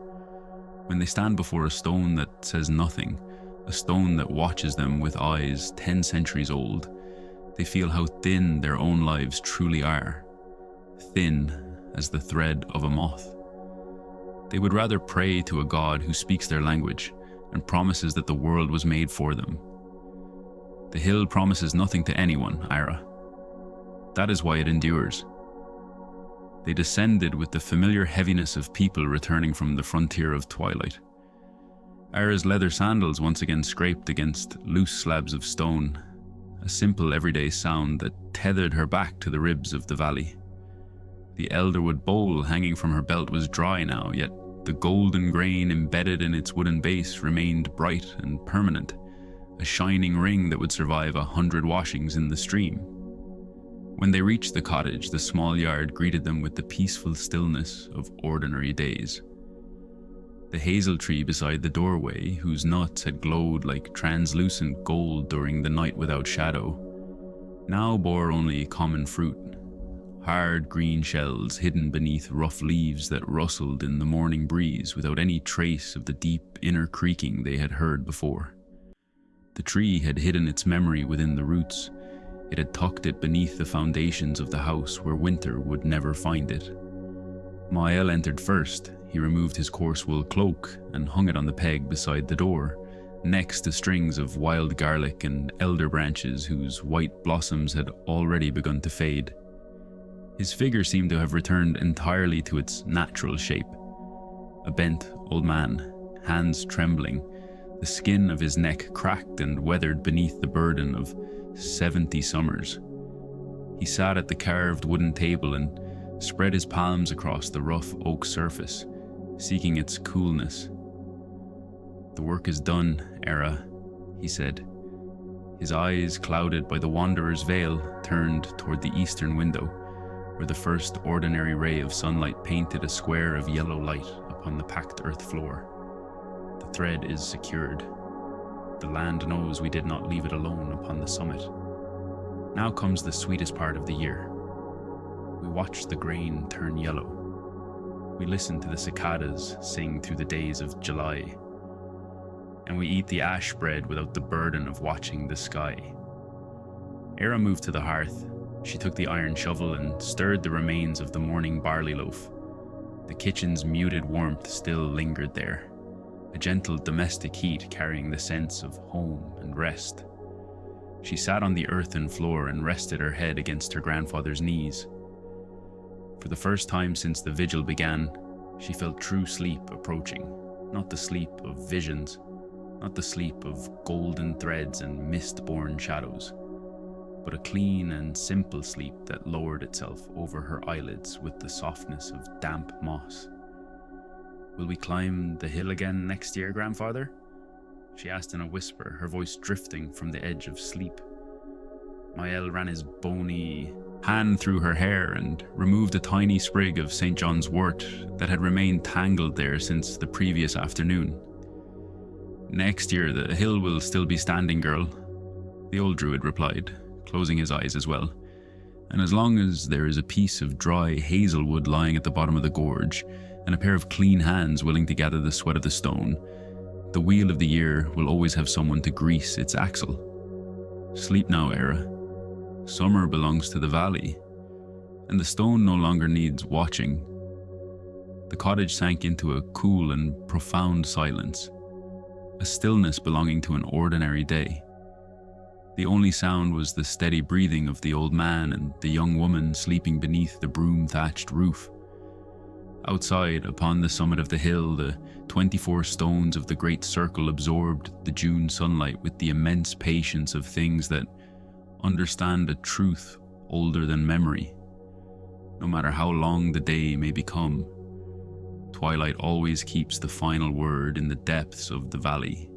When they stand before a stone that says nothing, a stone that watches them with eyes 10 centuries old, they feel how thin their own lives truly are. Thin as the thread of a moth. They would rather pray to a god who speaks their language and promises that the world was made for them. The hill promises nothing to anyone, Eira. That is why it endures. They descended with the familiar heaviness of people returning from the frontier of twilight. Eira's leather sandals once again scraped against loose slabs of stone, a simple everyday sound that tethered her back to the ribs of the valley. The elderwood bowl hanging from her belt was dry now, yet the golden grain embedded in its wooden base remained bright and permanent, a shining ring that would survive 100 washings in the stream. When they reached the cottage, the small yard greeted them with the peaceful stillness of ordinary days. The hazel tree beside the doorway, whose nuts had glowed like translucent gold during the night without shadow, now bore only common fruit, hard green shells hidden beneath rough leaves that rustled in the morning breeze without any trace of the deep inner creaking they had heard before. The tree had hidden its memory within the roots. It had tucked it beneath the foundations of the house where winter would never find it. Mael entered first. He removed his coarse wool cloak and hung it on the peg beside the door, next to strings of wild garlic and elder branches whose white blossoms had already begun to fade. His figure seemed to have returned entirely to its natural shape. A bent old man, hands trembling, the skin of his neck cracked and weathered beneath the burden of 70 summers. He sat at the carved wooden table and spread his palms across the rough oak surface, seeking its coolness. "The work is done, Eira," he said, his eyes, clouded by the wanderer's veil, turned toward the eastern window, where the first ordinary ray of sunlight painted a square of yellow light upon the packed earth floor. "The thread is secured. The land knows we did not leave it alone upon the summit. Now comes the sweetest part of the year. We watch the grain turn yellow. We listen to the cicadas sing through the days of July. And we eat the ash bread without the burden of watching the sky." Eira moved to the hearth. She took the iron shovel and stirred the remains of the morning barley loaf. The kitchen's muted warmth still lingered there, a gentle domestic heat carrying the sense of home and rest. She sat on the earthen floor and rested her head against her grandfather's knees. For the first time since the vigil began, she felt true sleep approaching, not the sleep of visions, not the sleep of golden threads and mist-born shadows, but a clean and simple sleep that lowered itself over her eyelids with the softness of damp moss. "Will we climb the hill again next year, grandfather?" she asked in a whisper, her voice drifting from the edge of sleep. Mael ran his bony hand through her hair and removed a tiny sprig of St. John's wort that had remained tangled there since the previous afternoon. "Next year the hill will still be standing, girl," the old druid replied, closing his eyes as well. "And as long as there is a piece of dry hazelwood lying at the bottom of the gorge, and a pair of clean hands willing to gather the sweat of the stone, the wheel of the year will always have someone to grease its axle. Sleep now, Eira. Summer belongs to the valley, and the stone no longer needs watching." The cottage sank into a cool and profound silence, a stillness belonging to an ordinary day. The only sound was the steady breathing of the old man and the young woman sleeping beneath the broom-thatched roof. Outside, upon the summit of the hill, the 24 stones of the great circle absorbed the June sunlight with the immense patience of things that understand a truth older than memory. No matter how long the day may become, twilight always keeps the final word in the depths of the valley.